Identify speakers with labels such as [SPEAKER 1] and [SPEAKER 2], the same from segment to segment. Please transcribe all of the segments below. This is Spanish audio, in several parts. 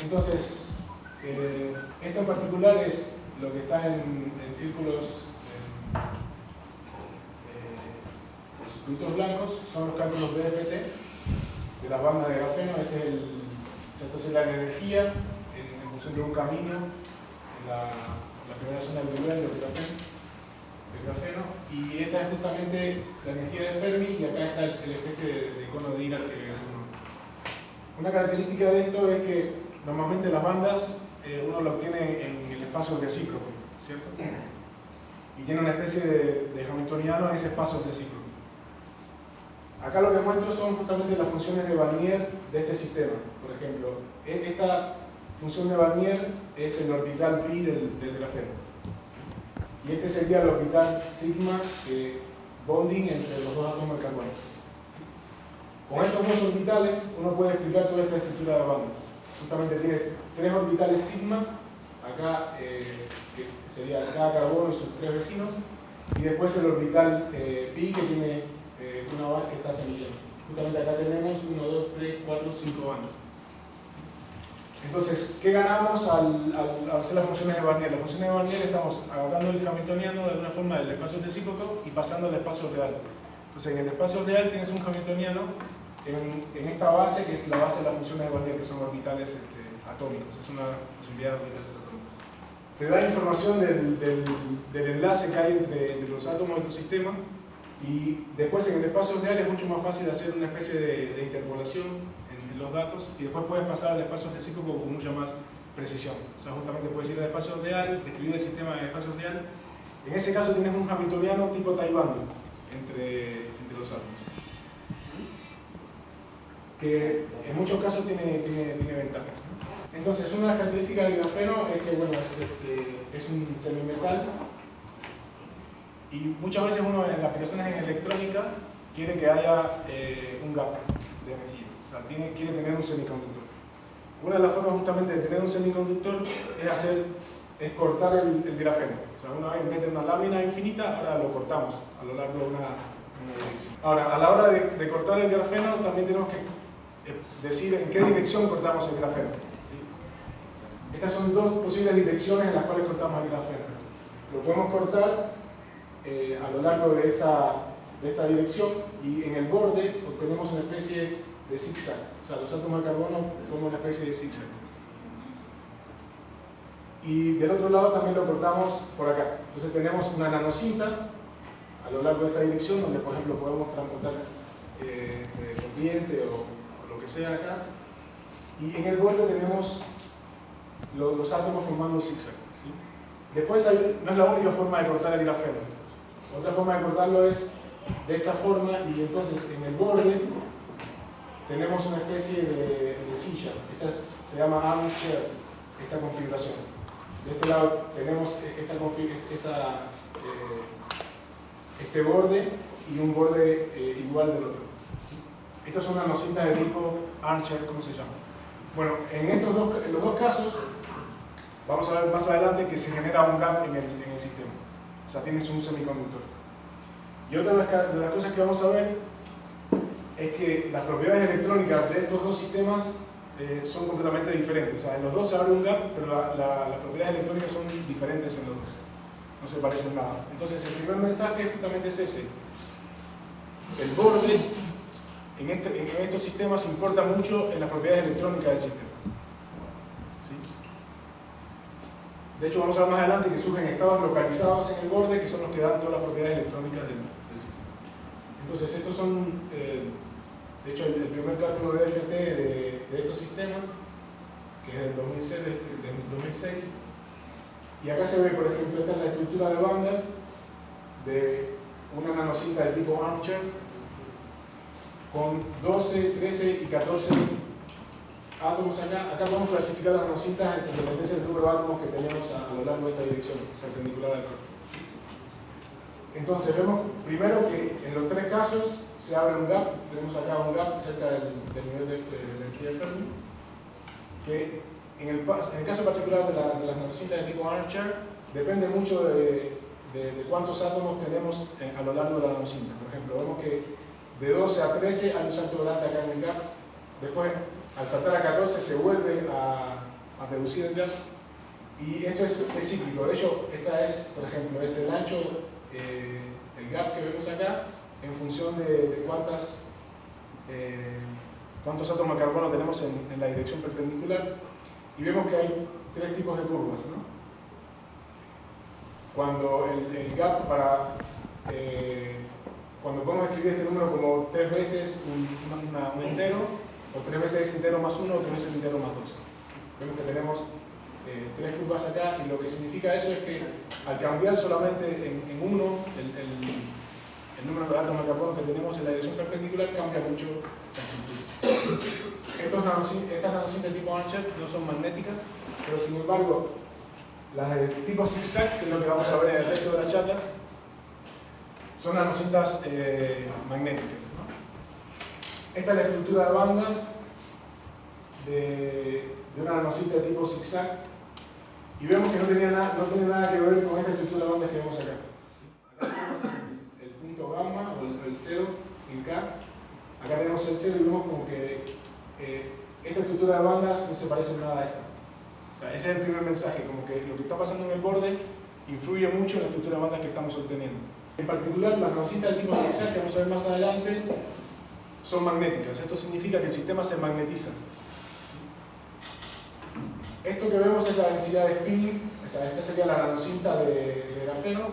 [SPEAKER 1] Entonces, esto en particular es lo que está en círculos, los circuitos blancos, son los cálculos BFT de las bandas de grafeno. Esto es la energía en función de un camino en la primera zona del nivel del grafeno, y esta es justamente la energía de Fermi, y acá está la especie de icono de Dirac que uno. Una característica de esto es que normalmente las bandas uno lo obtiene en el espacio recíproco, ¿cierto? Y tiene una especie de hamiltoniano en ese espacio recíproco. Acá lo que muestro son justamente las funciones de Barnier de este sistema. Por ejemplo, esta función de Barnier es el orbital pi del grafeno. Y este sería el orbital sigma bonding entre los dos átomos de carbono. Con estos dos orbitales uno puede explicar toda esta estructura de bandas. Justamente tienes tres orbitales sigma, acá que sería cada carbono y sus tres vecinos, y después el orbital pi que tiene una banda que está semillando. Justamente acá tenemos 1, 2, 3, 4, 5 bandas. Entonces, ¿qué ganamos al hacer las funciones de Barnier? Las funciones de Barnier estamos agarrando el hamiltoniano de alguna forma del espacio recíproco y pasando al espacio real. Entonces, en el espacio real tienes un hamiltoniano en esta base, que es la base de las funciones de Barnier, que son orbitales atómicos. Es una posibilidad de orbitales atómicos. Te da información del enlace que hay entre los átomos de tu sistema, y después en el espacio real es mucho más fácil hacer una especie de interpolación en los datos, y después puedes pasar al espacio recíproco con mucha más precisión. O sea, justamente puedes ir al espacio real, describir el sistema en el espacio real. En ese caso tienes un hamiltoniano tipo Taibán entre los átomos, que en muchos casos tiene ventajas, ¿no? Entonces, una de las características del grafeno es que, bueno, es un semimetal, y muchas veces uno en las aplicaciones en electrónica quiere que haya un gap de energía. O sea, quiere tener un semiconductor. Una de las formas justamente de tener un semiconductor es cortar el grafeno. O sea, una vez en vez de una lámina infinita, ahora lo cortamos a lo largo de una dirección. Ahora, a la hora de cortar el grafeno, también tenemos que decir en qué dirección cortamos el grafeno, ¿sí? Estas son dos posibles direcciones en las cuales cortamos el grafeno. Lo podemos cortar a lo largo de esta dirección, y en el borde obtenemos una especie de zigzag. O sea, los átomos de carbono forman una especie de zigzag. Y del otro lado también lo cortamos por acá. Entonces tenemos una nanocinta a lo largo de esta dirección, donde por ejemplo podemos transportar corriente o lo que sea acá. Y en el borde tenemos los átomos formando un zigzag, ¿sí? Después no es la única forma de cortar el grafeno. Otra forma de cortarlo es de esta forma, y entonces en el borde tenemos una especie de silla. Esta se llama armchair, esta configuración. De este lado tenemos este borde y un borde igual del otro, ¿sí? Estas son nanocitas de tipo armchair, ¿cómo se llama? Bueno, en los dos casos vamos a ver más adelante que se genera un gap en el sistema. O sea, tienes un semiconductor. Y otra de las cosas que vamos a ver es que las propiedades electrónicas de estos dos sistemas son completamente diferentes. O sea, en los dos se abre un gap, pero las propiedades electrónicas son diferentes en los dos. No se parecen nada. Entonces, el primer mensaje justamente es ese. El borde en estos sistemas importa mucho en las propiedades electrónicas del sistema. De hecho, vamos a ver más adelante que surgen estados localizados en el borde, que son los que dan todas las propiedades electrónicas del sistema. Entonces, estos son, de hecho, el primer cálculo de FT de estos sistemas, que es del 2006. Y acá se ve, por ejemplo, esta es la estructura de bandas de una nanocita de tipo armchair, con 12, 13 y 14 átomos acá. Acá podemos clasificar las nanocitas entre el número de átomos que tenemos a lo largo de esta dirección perpendicular al corte. Entonces vemos primero que en los tres casos se abre un gap. Tenemos acá un gap cerca del nivel de energía de Fermi, que en el caso particular de las nanocitas de tipo armchair depende mucho de cuántos átomos tenemos a lo largo de la nanocinta. Por ejemplo, vemos que de 12 a 13 hay un salto grande acá en el gap. Después, al saltar a 14 se vuelve a a reducir el gap. Y esto es cíclico. De hecho, esta es, por ejemplo, es el ancho, el gap que vemos acá, en función de cuántos átomos de carbono tenemos en la dirección perpendicular. Y vemos que hay tres tipos de curvas, ¿no? Cuando el gap cuando podemos escribir este número como 3 veces un entero, o 3 veces ese entero más 1, o 3 veces el entero más 2. Vemos que tenemos tres curvas acá, y lo que significa eso es que al cambiar solamente en 1 el número de átomos de carbono que tenemos en la dirección perpendicular, cambia mucho la estructura. Estas nanocintas tipo Archer no son magnéticas, pero sin embargo, las de tipo zigzag, que es lo que vamos a ver en el resto de la charla, son nanocintas magnéticas, ¿no? Esta es la estructura de bandas de una nanocinta de tipo zigzag, y vemos que no tiene nada que ver con esta estructura de bandas que vemos acá. Acá tenemos el punto gamma, o el 0 en K. Acá tenemos el 0 y vemos como que esta estructura de bandas no se parece en nada a esta. O sea, ese es el primer mensaje, como que lo que está pasando en el borde influye mucho en la estructura de bandas que estamos obteniendo. En particular, las nanocintas del tipo zigzag, que vamos a ver más adelante, son magnéticas. Esto significa que el sistema se magnetiza. Esto que vemos es la densidad de spin. O sea, esta sería la nanocinta de grafeno.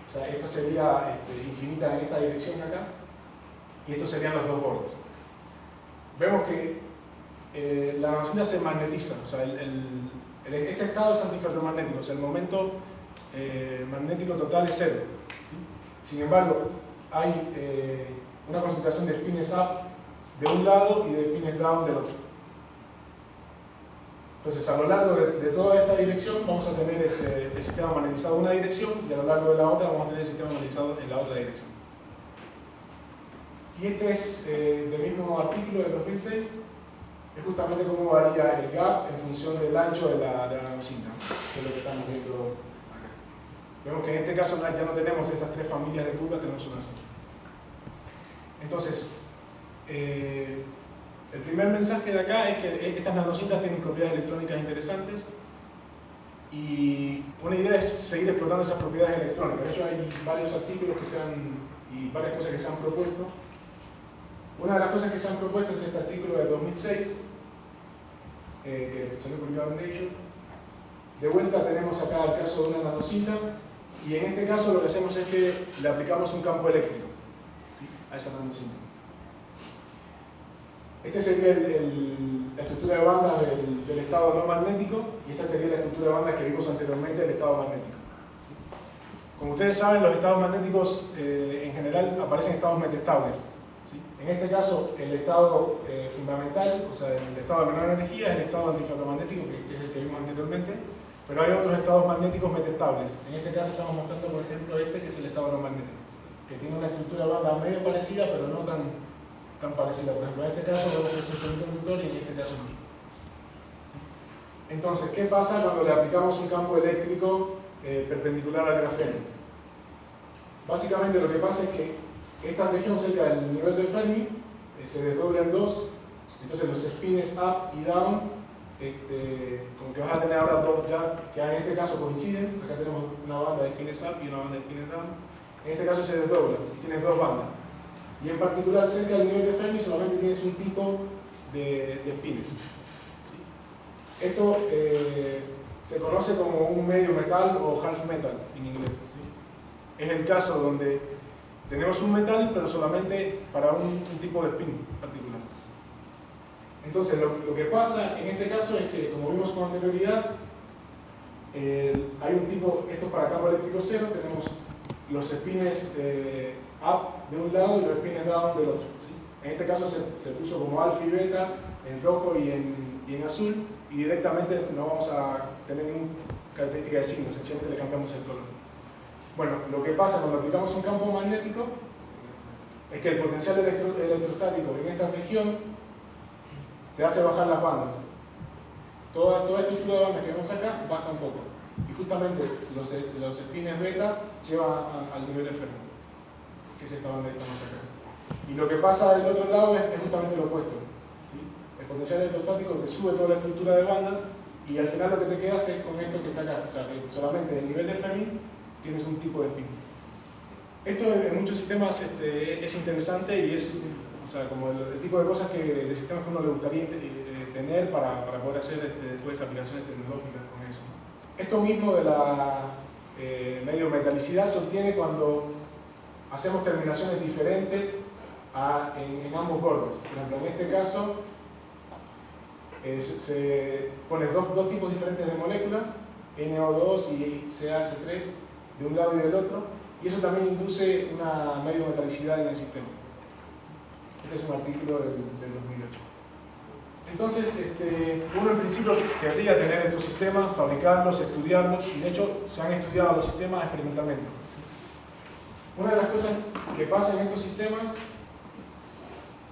[SPEAKER 1] O sea, esta sería infinita en esta dirección acá. Y estos serían los dos bordes. Vemos que la nanocinta se magnetiza. O sea, este estado es antiferromagnético. O sea, el momento magnético total es 0. ¿Sí? Sin embargo, hay una concentración de spines up de un lado y de spines down del otro. Entonces, a lo largo de toda esta dirección vamos a tener el sistema magnetizado en una dirección, y a lo largo de la otra vamos a tener el sistema magnetizado en la otra dirección. Y este es del mismo artículo del 2006, es justamente cómo varía el gap en función del ancho de la nanocinta, que es lo que estamos viendo acá. Vemos que en este caso ya no tenemos estas tres familias de curvas, tenemos una sola. Entonces, el primer mensaje de acá es que estas nanocintas tienen propiedades electrónicas interesantes, y una idea es seguir explotando esas propiedades electrónicas. De hecho, hay varios artículos y varias cosas que se han propuesto. Una de las cosas que se han propuesto es este artículo de 2006, que salió publicado en Nature. De vuelta tenemos acá el caso de una nanocinta, y en este caso lo que hacemos es que le aplicamos un campo eléctrico, ¿sí?, a esa nanocinta. Esta sería la estructura de bandas del estado no magnético, y esta sería la estructura de bandas que vimos anteriormente del estado magnético. ¿Sí? Como ustedes saben, los estados magnéticos en general aparecen en estados metestables. ¿Sí? En este caso, el estado fundamental, o sea, el estado de menor energía, es el estado antiferromagnético, que es el que vimos anteriormente, pero hay otros estados magnéticos metestables. En este caso estamos mostrando, por ejemplo, que es el estado no magnético, que tiene una estructura de banda medio parecida, pero no tan parecida. Por ejemplo, en este caso vemos que es un semiconductor, y en este caso no. ¿Sí? Entonces, ¿qué pasa cuando le aplicamos un campo eléctrico perpendicular al grafeno? Básicamente lo que pasa es que esta región cerca del nivel de Fermi se desdobla en dos. Entonces los spines up y down, como que vas a tener ahora dos ya, que en este caso coinciden. Acá tenemos una banda de spines up y una banda de spines down. En este caso se desdobla y tienes dos bandas. Y en particular, cerca del nivel de Fermi solamente tienes un tipo de spines. ¿Sí? Esto se conoce como un medio metal o half metal en inglés. ¿Sí? Es el caso donde tenemos un metal, pero solamente para un tipo de spin particular. Entonces, lo que pasa en este caso es que, como vimos con anterioridad, hay un tipo, esto es para campo eléctrico cero, tenemos los spines up de un lado y los spines down del otro. ¿Sí? En este caso se puso como alfa y beta en rojo y en azul, y directamente no vamos a tener ninguna característica de signo, sencillamente le cambiamos el color. Bueno, lo que pasa cuando aplicamos un campo magnético es que el potencial electrostático en esta región te hace bajar las bandas. Toda estructura de bandas que vemos acá baja un poco, y justamente los spines beta llevan al nivel de Fermi, que es esta banda que estamos acá. Y lo que pasa del otro lado es justamente lo opuesto. ¿Sí? El potencial electrostático que sube toda la estructura de bandas, y al final lo que te quedas es con esto que está acá. O sea, que solamente en el nivel de Fermi tienes un tipo de spin. Esto en muchos sistemas es interesante y es, o sea, como el tipo de cosas de sistemas que uno le gustaría tener para poder hacer después aplicaciones tecnológicas con eso. Esto mismo de la medio metalicidad se obtiene cuando hacemos terminaciones diferentes en ambos bordes. Por ejemplo, en este caso se ponen dos tipos diferentes de moléculas, NO2 y CH3, de un lado y del otro, y eso también induce una medio metalicidad en el sistema. Este es un artículo del 2008. Entonces, uno en principio querría tener estos sistemas, fabricarlos, estudiarlos, y de hecho se han estudiado los sistemas experimentalmente. Una de las cosas que pasa en estos sistemas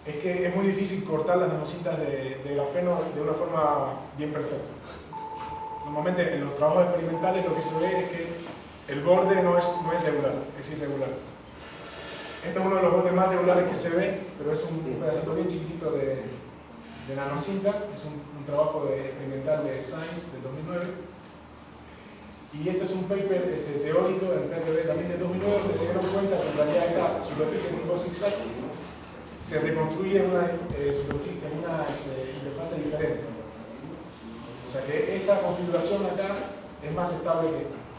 [SPEAKER 1] es que es muy difícil cortar las nanocintas de grafeno de una forma bien perfecta. Normalmente en los trabajos experimentales lo que se ve es que el borde no es regular, es irregular. Este es uno de los bordes más regulares que se ve, pero es un pedacito bien chiquitito de nanocinta. Es un trabajo experimental de Science del 2009. Y este es un paper teórico del PRB también de 2009, donde se dieron cuenta que en realidad esta superficie tipo zigzag se reconstruye en una interfase diferente. O sea que esta configuración acá es más estable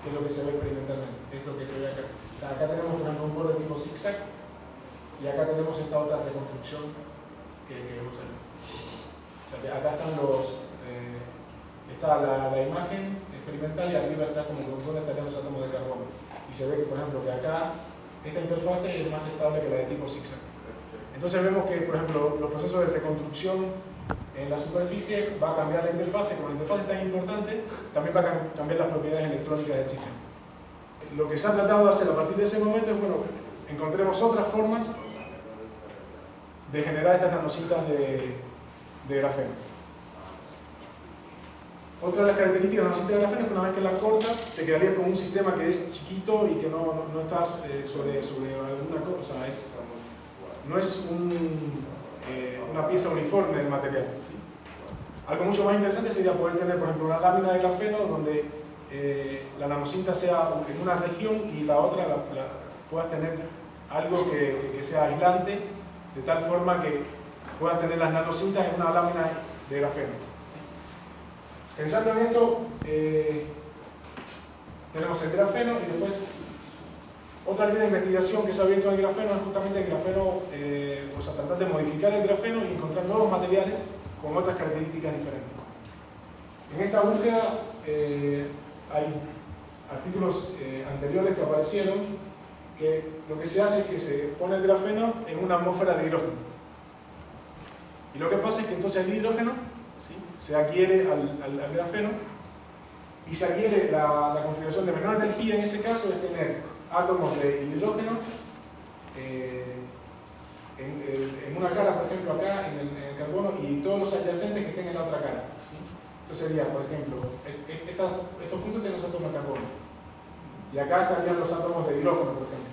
[SPEAKER 1] que lo que se ve experimentalmente. Es lo que se ve acá. O sea, acá tenemos, por ejemplo, un borde tipo zigzag y acá tenemos esta otra reconstrucción que vemos aquí. O sea que acá están está la imagen experimental y arriba está como donde estarían los átomos de carbono. Y se ve que, por ejemplo, que acá esta interfase es más estable que la de tipo zigzag. Entonces vemos que, por ejemplo, los procesos de reconstrucción en la superficie va a cambiar la interfase. Como la interfase es tan importante, también va a cambiar las propiedades electrónicas del sistema. Lo que se ha tratado de hacer a partir de ese momento es, bueno, encontremos otras formas de generar estas nanocintas de grafeno. Otra de las características de la nanocinta de grafeno es que una vez que la cortas, te quedarías con un sistema que es chiquito y que no estás sobre alguna cosa. No es una pieza uniforme del material, ¿sí? Algo mucho más interesante sería poder tener, por ejemplo, una lámina de grafeno donde la nanocinta sea en una región y la otra puedas tener algo que sea aislante, de tal forma que puedas tener las nanocintas en una lámina de grafeno. Pensando en esto, tenemos el grafeno y después otra línea de investigación que se ha abierto en el grafeno es justamente el grafeno, o sea, tratar de modificar el grafeno y encontrar nuevos materiales con otras características diferentes. En esta búsqueda hay artículos anteriores que aparecieron que lo que se hace es que se pone el grafeno en una atmósfera de hidrógeno. Y lo que pasa es que entonces el hidrógeno, ¿sí?, se adhiere al grafeno y se adhiere la configuración de menor energía en ese caso es tener átomos de hidrógeno en una cara, por ejemplo, acá en el carbono, y todos los adyacentes que estén en la otra cara, ¿sí? Entonces sería, por ejemplo, estos puntos serían los átomos de carbono, y acá estarían los átomos de hidrógeno, por ejemplo.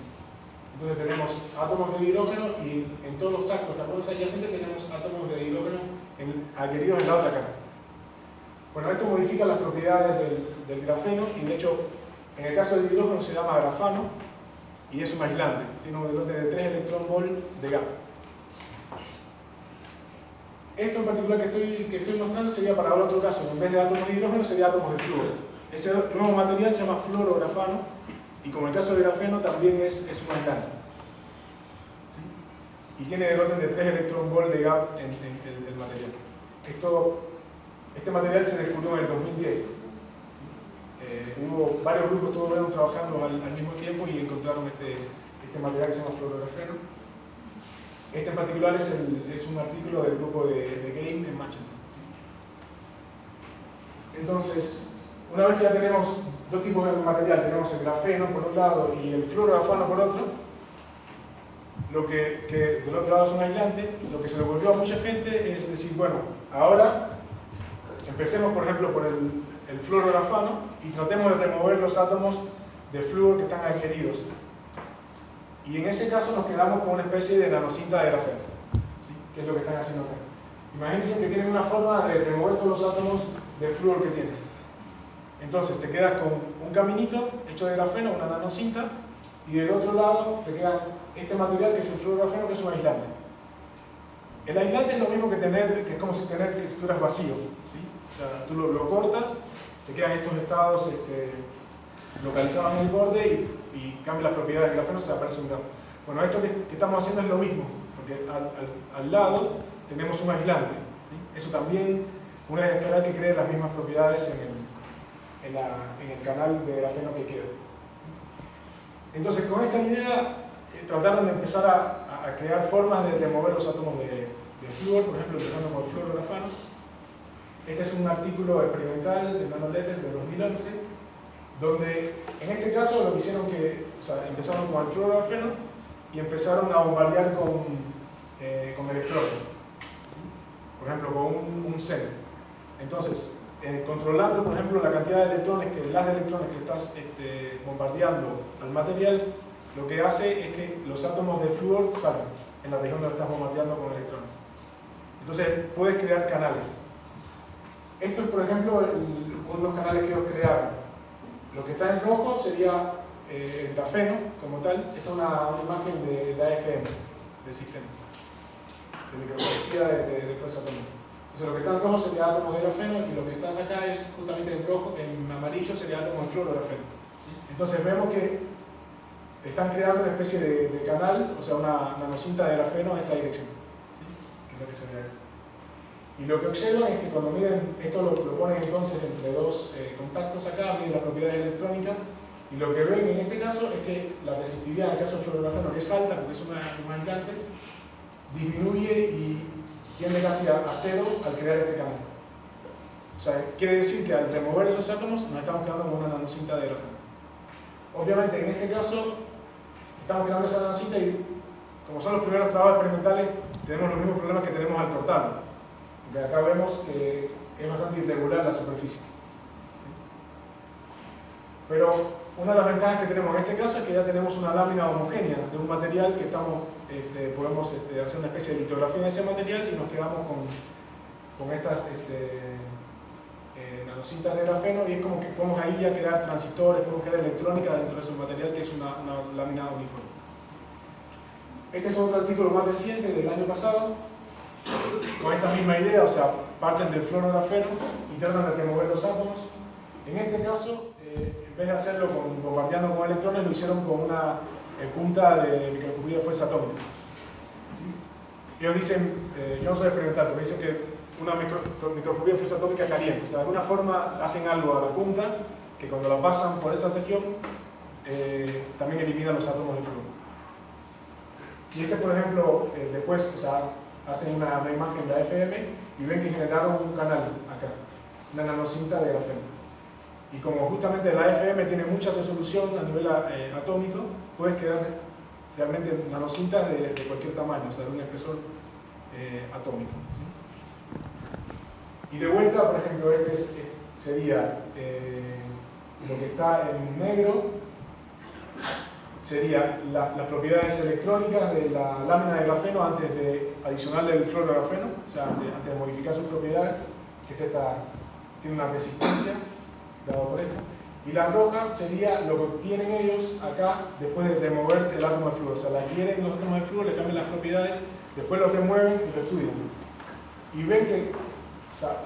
[SPEAKER 1] Entonces tenemos átomos de hidrógeno y en todos los carbonos adyacentes tenemos átomos de hidrógeno adheridos en la otra cara. Bueno, esto modifica las propiedades del grafeno y de hecho en el caso del hidrógeno se llama grafano y es un aislante, tiene un lote de 3 electronvolts de gap. Esto en particular que estoy mostrando sería para otro caso, en vez de átomos de hidrógeno sería átomos de flúor. Ese nuevo material se llama fluorografano y como el caso del grafeno también es un aislante. ¿Sí? Y tiene el orden de 3 electronvolts de gap en el material. Este material se descubrió en el 2010. Hubo varios grupos que estuvieron trabajando al mismo tiempo y encontraron este material que se llama fluorografeno. Este en particular es un artículo del grupo de Game en Manchester. Entonces, una vez que ya tenemos dos tipos de material, tenemos el grafeno por un lado y el fluorografano por otro, lo que del otro lado es un aislante, lo que se le ocurrió a mucha gente es decir, bueno, ahora empecemos por ejemplo por el fluorografano y tratemos de remover los átomos de flúor que están adheridos. Y en ese caso nos quedamos con una especie de nanocinta de grafeno, ¿sí?, que es lo que están haciendo acá. Imagínense que tienen una forma de remover todos los átomos de flúor que tienes. Entonces te quedas con un caminito hecho de grafeno, una nanocinta, y del otro lado te queda este material que es el fluorografeno, que es un aislante. El aislante es lo mismo que es como si tener texturas vacío, ¿sí? O sea, tú lo cortas, se quedan estos estados localizados en el borde y cambian las propiedades del grafeno, se aparece un grafo. Bueno, esto que estamos haciendo es lo mismo, porque al lado tenemos un aislante, ¿sí? Eso también uno es de esperar que cree las mismas propiedades en el canal de grafeno que queda. Entonces, con esta idea, trataron de empezar a crear formas de remover los átomos de flúor, por ejemplo, empezando con el fluorografano. Este es un artículo experimental de NanoLetters de 2011, donde en este caso lo que hicieron empezaron con el fluorografeno y empezaron a bombardear con electrones, ¿sí? Por ejemplo, con un SEM. Entonces, controlando, por ejemplo, la cantidad de electrones, las de electrones que estás bombardeando al material, lo que hace es que los átomos de flúor salen en la región donde estás bombardeando con electrones. Entonces, puedes crear canales. Esto es, por ejemplo, uno de los canales que ellos crearon. Lo que está en rojo sería el grafeno como tal. Esta es una imagen de AFM, del sistema, de microscopía de fuerza atómica. Entonces, lo que está en rojo sería átomos de grafeno y lo que está acá es justamente en rojo, en amarillo sería átomos de fluorografeno, ¿sí? Entonces, vemos que están creando una especie de canal, o sea, una nanocinta de grafeno en esta dirección, ¿sí? Que es lo que se ve acá. Y lo que observan es que cuando miden, esto lo ponen entonces entre dos contactos acá, miden las propiedades electrónicas, y lo que ven en este caso es que la resistividad en el caso del fluorografeno, que es alta porque es un aislante, disminuye y tiende casi a cero al crear este canal. O sea, quiere decir que al remover esos átomos nos estamos quedando con una nanocinta de grafeno. Obviamente en este caso estamos creando esa nanocinta y como son los primeros trabajos experimentales tenemos los mismos problemas que tenemos al cortarlo. Porque acá vemos que es bastante irregular la superficie, ¿sí? Pero una de las ventajas que tenemos en este caso es que ya tenemos una lámina homogénea de un material que podemos hacer una especie de litografía en ese material y nos quedamos con estas nanocintas de grafeno, y es como que podemos ahí ya crear transistores, podemos crear electrónica dentro de ese material que es una lámina uniforme. Este es otro artículo más reciente del año pasado, con esta misma idea, o sea, parten del fluorografeno y tratan de remover los átomos. En este caso, en vez de hacerlo bombardeando con electrones, lo hicieron con una punta de microscopía de fuerza atómica, ¿sí? Ellos dicen, yo no soy experimental, pero dicen que una microscopía de fuerza atómica caliente, o sea, de alguna forma hacen algo a la punta que cuando la pasan por esa región también elimina los átomos de flúor. Y ese, por ejemplo, después, o sea, hacen una imagen de AFM y ven que generaron un canal acá, una nanocinta de grafeno. Y como justamente la AFM tiene mucha resolución a nivel atómico, puedes crear realmente nanocintas de cualquier tamaño, o sea, de un espesor atómico, ¿sí? Y de vuelta, por ejemplo, sería lo que está en negro, sería las propiedades electrónicas de la lámina de grafeno antes de adicionarle el fluorografeno, o sea, antes de modificar sus propiedades, que tiene una resistencia, dado por esto. Y la roja sería lo que obtienen ellos acá después de remover el átomo de flúor. O sea, la hieren los átomos de flúor, le cambian las propiedades, después lo remueven y lo estudian. Y ven que, o sea,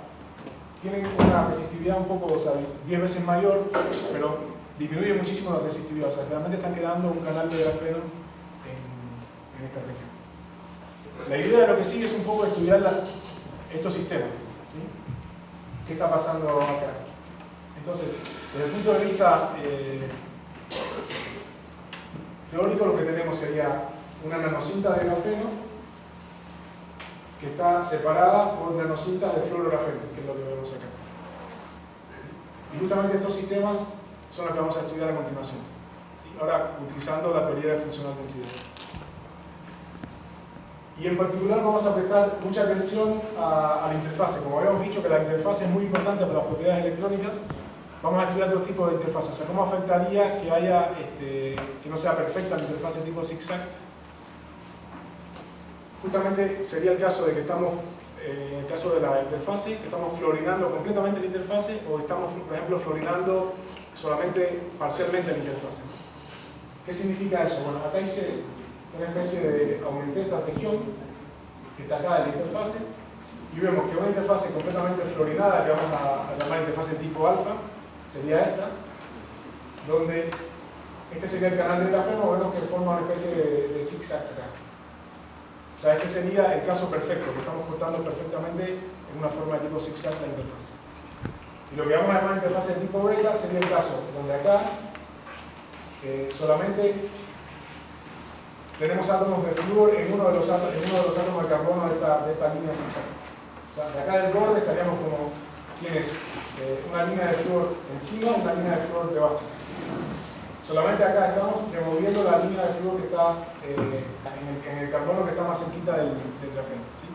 [SPEAKER 1] tienen una resistividad un poco, o sea, 10 veces mayor, pero disminuye muchísimo la resistividad. O sea, realmente están creando un canal de grafeno en esta región. La idea de lo que sigue es un poco estudiar estos sistemas, ¿sí? ¿Qué está pasando acá? Entonces, desde el punto de vista teórico, lo que tenemos sería una nanocinta de grafeno que está separada por nanocintas de fluorografeno, que es lo que vemos acá. Y justamente estos sistemas son los que vamos a estudiar a continuación, ¿sí? Ahora, utilizando la teoría de funcional densidad. Y en particular vamos a prestar mucha atención a la interfase. Como habíamos dicho que la interfase es muy importante para las propiedades electrónicas, vamos a estudiar dos tipos de interfaces. O sea, cómo afectaría que no sea perfecta la interfase tipo zigzag. Justamente sería el caso de que estamos en el caso de la interfase, que estamos fluorinando completamente la interfase o estamos, por ejemplo, fluorinando solamente parcialmente la interfase. ¿Qué significa eso? Bueno, acá hice una especie de aumenté esta región que está acá en la interfase y vemos que una interfase completamente fluorinada, que vamos a llamar interfase tipo alfa, sería esta, donde este sería el canal de grafeno, vemos que forma una especie de zigzag acá. O sea, este sería el caso perfecto, que estamos cortando perfectamente en una forma de tipo zigzag la interfase. Y lo que vamos a llamar interfase de tipo beta sería el caso donde acá solamente tenemos átomos de flúor en uno de los átomos de carbono de esta línea zigzag. O sea, de acá del borde estaríamos como tienes una línea de flúor encima y una línea de flúor debajo. Solamente acá estamos removiendo la línea de flúor que está en el carbono que está más cerquita del grafeno, ¿sí?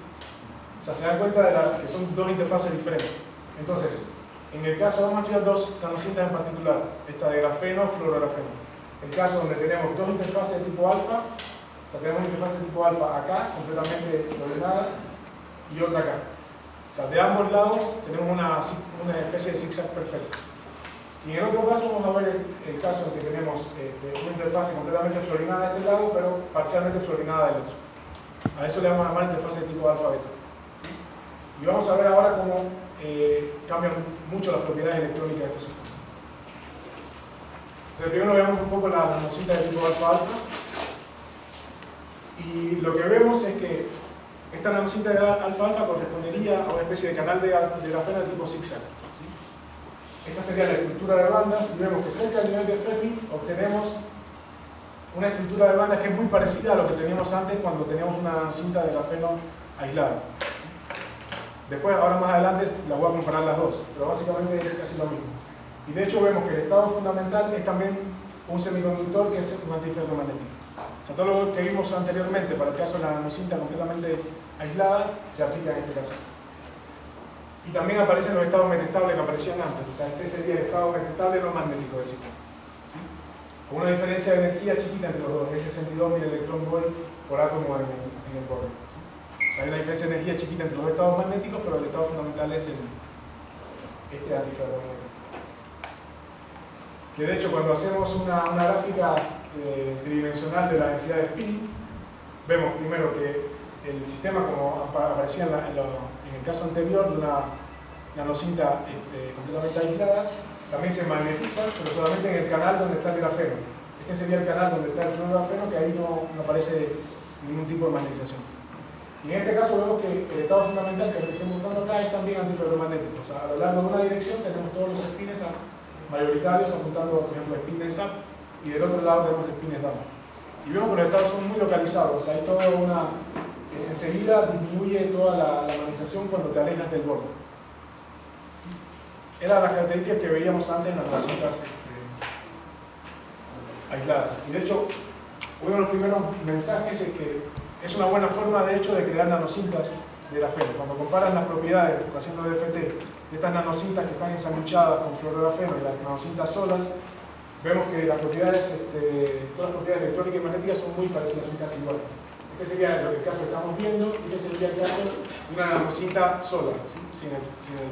[SPEAKER 1] O sea, se dan cuenta de que son dos interfaces diferentes. Entonces, en el caso, vamos a estudiar dos nanocintas en particular, esta de grafeno, fluorografeno. El caso donde tenemos dos interfaces de tipo alfa, o sea, tenemos una interfase de tipo alfa acá, completamente fluorinada, y otra acá. O sea, de ambos lados tenemos una especie de zigzag perfecto. Y en el otro caso vamos a ver el caso en que tenemos una interfase completamente fluorinada de este lado, pero parcialmente fluorinada del otro. A eso le vamos a llamar interfase de tipo alfa-beta. Y vamos a ver ahora cómo cambian mucho las propiedades electrónicas de estos sistemas. Entonces, primero veamos un poco la nanocinta de tipo alfa-alfa. Y lo que vemos es que esta nanocinta de alfa-alfa correspondería a una especie de canal de grafeno de tipo zigzag. ¿Sí? Esta sería la estructura de bandas y vemos que cerca del nivel de Fermi obtenemos una estructura de bandas que es muy parecida a lo que teníamos antes cuando teníamos una nanocinta de grafeno aislada. Después, ahora más adelante, las voy a comparar las dos, pero básicamente es casi lo mismo. Y de hecho vemos que el estado fundamental es también un semiconductor que es un antiferromagnético. O sea, todo lo que vimos anteriormente para el caso de la nanocinta completamente aislada se aplica en este caso. Y también aparecen los estados metestables que aparecían antes. O sea, este sería el estado metestable no magnético del sistema. ¿Sí? Con una diferencia de energía chiquita entre los dos, es 62.000 electrón-volt por átomo en el borde. ¿Sí? O sea, hay una diferencia de energía chiquita entre los dos estados magnéticos, pero el estado fundamental es este antiferromagnético. Que de hecho, cuando hacemos una gráfica tridimensional de la densidad de spin, vemos primero que el sistema, como aparecía en el caso anterior de una nanocinta completamente aislada, también se magnetiza, pero solamente en el canal donde está el grafeno. Este sería el canal donde está el fluorografeno, que ahí no aparece ningún tipo de magnetización. Y en este caso vemos que el estado fundamental, que es lo que estoy mostrando acá, es también antiferromagnético. O sea, a lo largo de una dirección tenemos todos los spines mayoritarios apuntando, por ejemplo, spines up, y del otro lado tenemos spines down. Y vemos que los estados son muy localizados. O sea, hay toda enseguida disminuye toda la magnetización cuando te alejas del borde. Eran las características que veíamos antes en las nanocintas aisladas. Y de hecho, uno de los primeros mensajes es que es una buena forma, de hecho, de crear nanocintas de grafeno. Cuando comparas las propiedades, haciendo DFT, de estas nanocintas que están ensanchadas con fluorografeno y las nanocintas solas, vemos que las propiedades, todas las propiedades electrónicas y magnéticas son muy parecidas, son casi iguales. Este sería el caso que estamos viendo, y este sería el caso de una nanocinta sola, ¿sí? sin el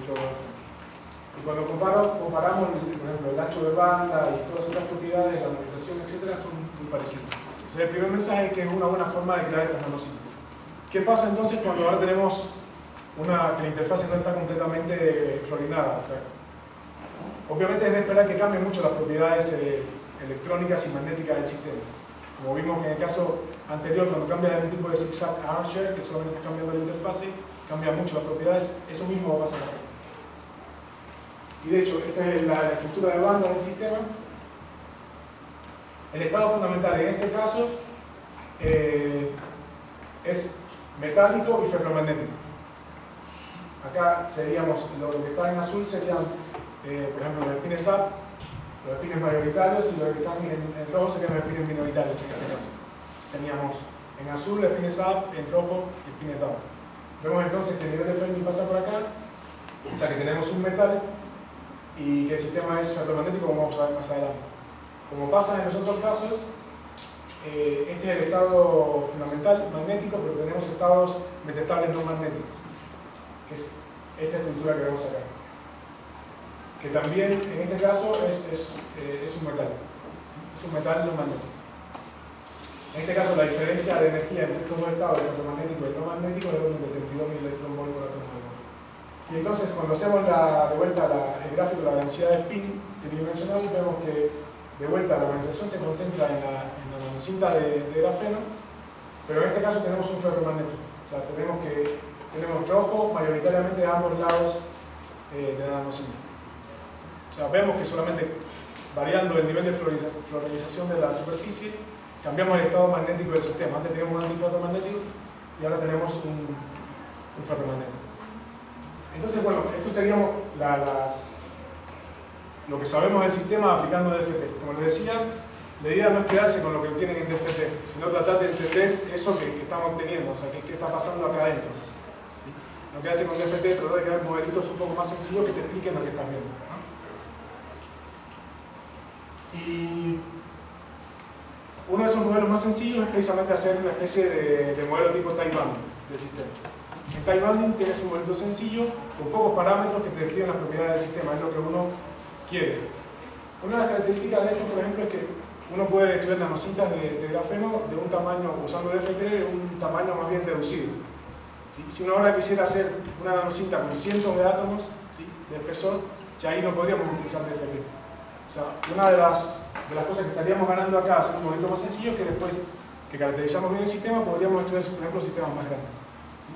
[SPEAKER 1] fluorografeno. Y cuando comparamos, por ejemplo, el ancho de banda y todas estas propiedades, la magnetización, etc., son muy parecidas. Entonces, el primer mensaje es que es una buena forma de crear estas nanocintas. ¿Qué pasa entonces cuando ahora tenemos que la interfase no está completamente fluorinada? O sea, obviamente es de esperar que cambien mucho las propiedades electrónicas y magnéticas del sistema. Como vimos en el caso anterior, cuando cambias de un tipo de zigzag a Archer, que solamente está cambiando la interfase, cambia mucho las propiedades, eso mismo va a pasar acá. Y de hecho, esta es la estructura de bandas del sistema. El estado fundamental en este caso es metálico y ferromagnético. Acá seríamos, lo que está en azul serían, por ejemplo, los spines up, los spines mayoritarios, y los que están en rojo serían los spines minoritarios en este caso. Teníamos en azul los spines up, en rojo los spines down. Vemos entonces que el nivel de Fermi pasa por acá, o sea que tenemos un metal y que el sistema es ferromagnético, como vamos a ver más adelante. Como pasa en los otros casos, este es el estado fundamental magnético, pero tenemos estados metestables no magnéticos. que es esta estructura que vemos acá. Que también, en este caso, es un metal. ¿Sí? Es un metal no magnético. En este caso, la diferencia de energía entre estos dos estados, el fotomagnético y el no magnético, es de 32.000 electronvolts por átomo de cobre. Y entonces, cuando hacemos de vuelta el gráfico de la densidad de spin tridimensional, vemos que de vuelta la organización se concentra en la nanocinta de grafeno, pero en este caso tenemos un ferromagnético. O sea, tenemos rojo mayoritariamente a ambos lados de la nanocinta. O sea, vemos que solamente variando el nivel de fluorización de la superficie, cambiamos el estado magnético del sistema. Antes teníamos un antiferromagnético y ahora tenemos un ferromagnético. Entonces, bueno, esto seríamos lo que sabemos del sistema aplicando DFT. Como les decía, la idea no es quedarse con lo que tienen en DFT, sino tratar de entender eso que estamos obteniendo, o sea, qué está pasando acá adentro. ¿Sí? No quedarse con DFT, tratar de crear modelitos un poco más sencillos que te expliquen lo que estás viendo, ¿no? Y uno de esos modelos más sencillos es precisamente hacer una especie de modelo tipo time banding del sistema. En time banding tienes un modelo sencillo con pocos parámetros que te describen las propiedades del sistema, es lo que uno quiere. Una de las características de esto, por ejemplo, es que uno puede estudiar nanocintas de grafeno de un tamaño, usando DFT, de un tamaño más bien reducido. ¿Sí? Si uno ahora quisiera hacer una nanocinta con cientos de átomos, ¿sí?, de espesor, ya ahí no podríamos utilizar DFT. O sea, una de las cosas que estaríamos ganando acá, hacer un modelo más sencillo, que después que caracterizamos bien el sistema, podríamos estudiar, por ejemplo, sistemas más grandes. ¿Sí?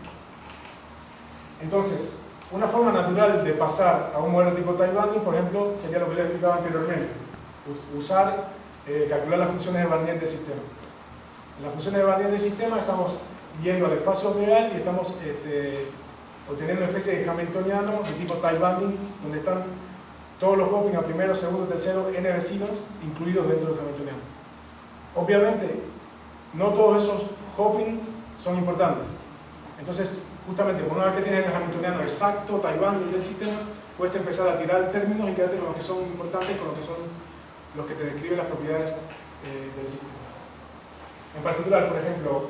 [SPEAKER 1] Entonces, una forma natural de pasar a un modelo tipo time banding, por ejemplo, sería lo que les explicaba anteriormente. Calcular las funciones de Barnier del sistema. En las funciones de Barnier del sistema estamos yendo al espacio real y estamos obteniendo una especie de hamiltoniano de tipo time banding, donde están todos los hopping a primero, segundo, tercero, n vecinos incluidos dentro del hamiltoniano. Obviamente, no todos esos hopping son importantes. Entonces, justamente, una vez que tienes el hamiltoniano exacto, time banding del sistema, puedes empezar a tirar términos y quedarte con los que son importantes, con los que son los que te describen las propiedades del sistema. En particular, por ejemplo,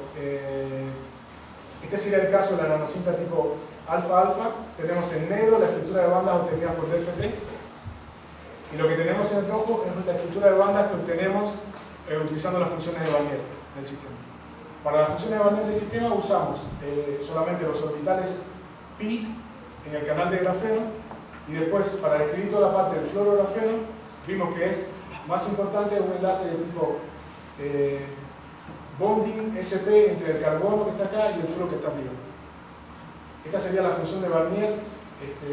[SPEAKER 1] este sería el caso de la nanocinta tipo alfa-alfa. Tenemos en negro la estructura de bandas obtenida por DFT, y lo que tenemos en rojo es la estructura de bandas que obtenemos utilizando las funciones de Barnier del sistema. Para las funciones de Barnier del sistema usamos solamente los orbitales pi en el canal de grafeno, y después, para describir toda la parte del fluorografeno, vimos que es más importante un enlace de tipo bonding SP entre el carbono que está acá y el fluoro que está arriba. Esta sería la función de Barnier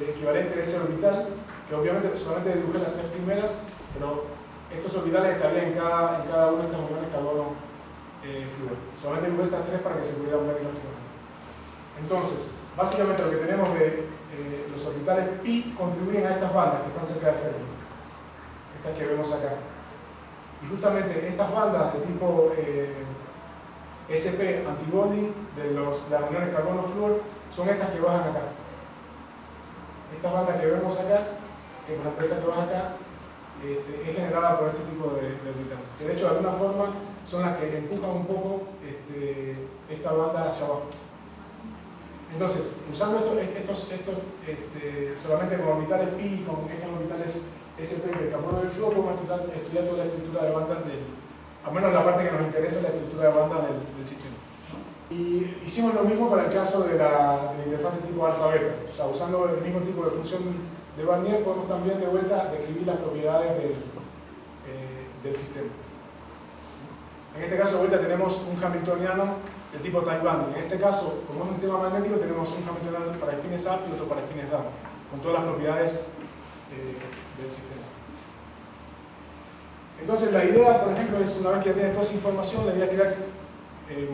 [SPEAKER 1] equivalente a ese orbital, que obviamente solamente dibujé las tres primeras, pero estos orbitales estarían en cada una de estas uniones carbono-fluoro. Solamente dibujé estas tres para que se pudieran ver gráficamente. Entonces, básicamente lo que tenemos de los orbitales pi contribuyen a estas bandas que están cerca de Fermi, estas que vemos acá. Y justamente estas bandas de tipo SP antibonding de las uniones carbono-fluoro son estas que bajan acá. Estas bandas que vemos acá, con la cresta que baja acá, es generada por este tipo de orbitales, que de hecho de alguna forma son las que empujan un poco esta banda hacia abajo. Entonces, usando solamente con orbitales pi y con estos orbitales SP del carbono del fluoro, podemos estudiar toda la estructura de bandas al menos la parte que nos interesa, la estructura de bandas del sistema. Y hicimos lo mismo para el caso de la interfaz de tipo alfa-beta. O sea, usando el mismo tipo de función de Barnier, podemos también de vuelta describir las propiedades del sistema. En este caso, de vuelta tenemos un hamiltoniano de tipo time banding. En este caso, como es un sistema magnético, tenemos un hamiltoniano para spines up y otro para spines down, con todas las propiedades del sistema. Entonces, la idea, por ejemplo, es una vez que ya tienes toda esa información, la idea es crear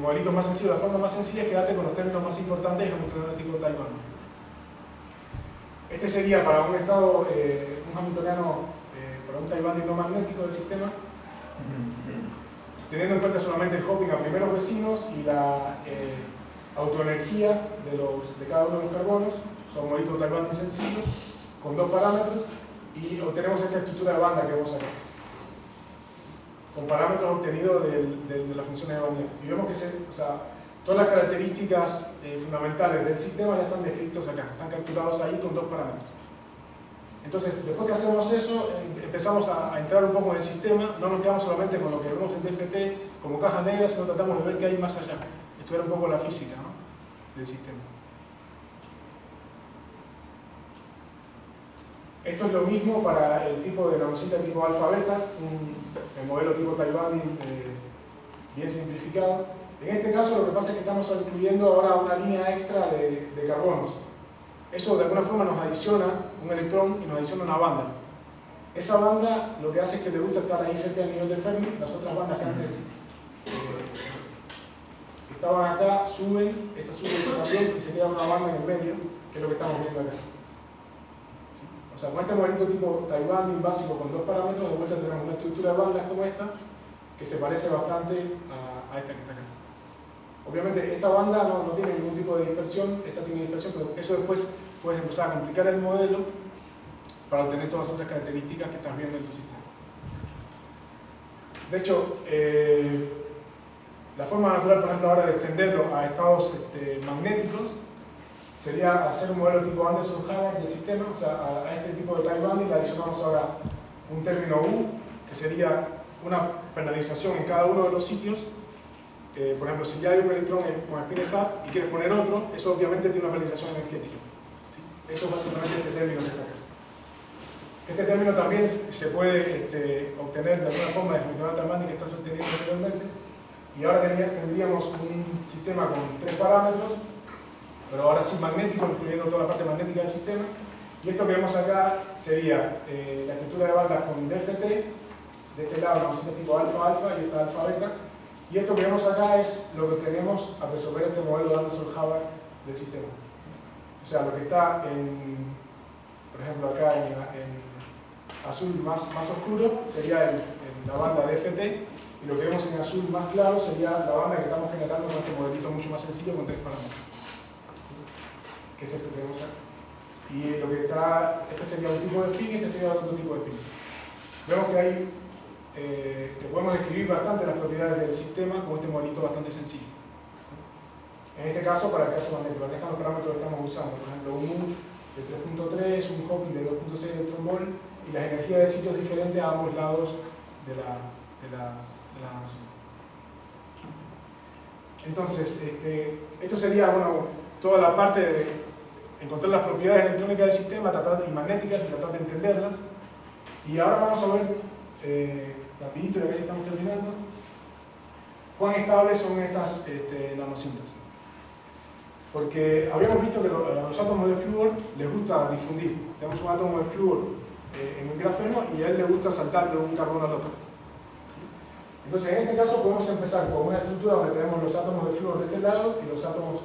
[SPEAKER 1] modelitos más sencillos. La forma más sencilla es quedarte con los términos más importantes y hamiltoniano de tipo time banding. Este sería para un estado, un hamiltoniano para un time banding no magnético del sistema, teniendo en cuenta solamente el hopping a primeros vecinos y la autoenergía de cada uno de los carbonos. Son modelitos time banding sencillos, con dos parámetros, y obtenemos esta estructura de banda que vemos acá, con parámetros obtenidos de las funciones de Barnier. Y vemos que todas las características fundamentales del sistema ya están descritos acá, están capturados ahí con 2 parámetros. Entonces, después que hacemos eso, empezamos a entrar un poco en el sistema, no nos quedamos solamente con lo que vemos en DFT como caja negra, sino tratamos de ver qué hay más allá, estudiar un poco la física, ¿no?, del sistema. Esto es lo mismo para el tipo de nanocita tipo alfa-beta, el modelo tipo Taiwan bien simplificado. En este caso lo que pasa es que estamos incluyendo ahora una línea extra de carbonos. Eso de alguna forma nos adiciona un electrón y nos adiciona una banda. Esa banda lo que hace es que le gusta estar ahí cerca del nivel de Fermi. Las otras bandas que antes estaban acá suben, esta sube también y se queda una banda en el medio, que es lo que estamos viendo acá. O sea, con este modelito tipo Taiwan básico con 2 parámetros, de vuelta tenemos una estructura de bandas como esta, que se parece bastante a esta que está acá. Obviamente esta banda no tiene ningún tipo de dispersión, esta tiene dispersión, pero eso después puedes empezar a complicar el modelo para obtener todas las otras características que estás viendo en tu sistema. De hecho, la forma natural, por ejemplo, ahora de extenderlo a estados magnéticos sería hacer un modelo tipo Anderson-Havard del sistema, o sea, a este tipo de Taiwan, y le adicionamos ahora un término U, que sería una penalización en cada uno de los sitios. Por ejemplo, si ya hay un electrón con spin up y quieres poner otro, eso obviamente tiene una penalización energética. ¿Sí? Eso es básicamente este término que está acá. Este término también se puede obtener de alguna forma de la Taiwan que estás obteniendo anteriormente. Y ahora tendríamos un sistema con 3 parámetros, pero ahora sí magnético, incluyendo toda la parte magnética del sistema. Y esto que vemos acá sería la estructura de bandas con DFT, de este lado una tipo alfa-alfa y esta alfa-beta. Y esto que vemos acá es lo que tenemos al resolver este modelo de Anderson-Havard del sistema. O sea, lo que está por ejemplo acá en azul más oscuro sería la banda DFT, y lo que vemos en azul más claro sería la banda que estamos generando con este modelito mucho más sencillo con 3 parámetros. Que es este que vemos acá. Y lo que está, este sería un tipo de spin y este sería otro tipo de spin. Vemos que hay que podemos describir bastante las propiedades del sistema con este modelito bastante sencillo. En este caso, para el caso magnético, acá están los parámetros que estamos usando, por ejemplo, un U de 3.3, un Hawking de 2.6 electronvolt y las energías de sitios diferentes a ambos lados de la nanocita. Entonces, esto sería, bueno, toda la parte de encontrar las propiedades electrónicas del sistema y magnéticas y tratar de entenderlas. Y ahora vamos a ver rapidito, ya que estamos terminando, cuán estables son estas nanocintas. Porque habíamos visto que a los átomos de flúor les gusta difundir. Tenemos un átomo de flúor en un grafeno y a él le gusta saltar de un carbono al otro. ¿Sí? Entonces, en este caso podemos empezar con una estructura donde tenemos los átomos de flúor de este lado y los átomos,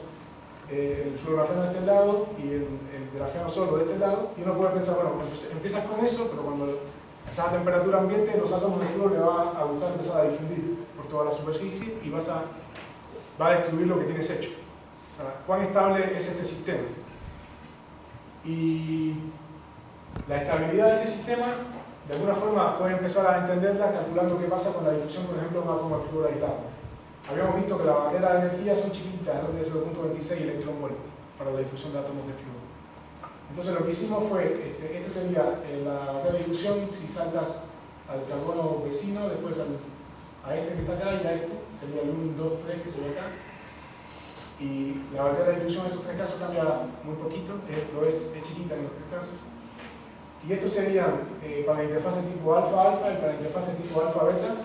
[SPEAKER 1] el fluorografeno de este lado y el grafeno solo de este lado. Y uno puede pensar, bueno, empiezas con eso, pero cuando estás a temperatura ambiente, los átomos de flúor le va a gustar empezar a difundir por toda la superficie y va a destruir lo que tienes hecho. O sea, cuán estable es este sistema. Y la estabilidad de este sistema, de alguna forma, puedes empezar a entenderla calculando qué pasa con la difusión, por ejemplo, de un átomo de flúor aislado. Habíamos visto que las barreras de energía son chiquititas, de 0.26 electronvolt para la difusión de átomos de flúor. Entonces lo que hicimos fue, este sería la barrera de difusión si saltas al carbono vecino, después a este que está acá y a este, sería el 1, 2, 3 que se ve acá. Y la barrera de difusión en esos 3 casos cambia muy poquito, pero es chiquita en los 3 casos. Y estos serían para la interfase tipo alfa-alfa y para la interfase tipo alfa-beta,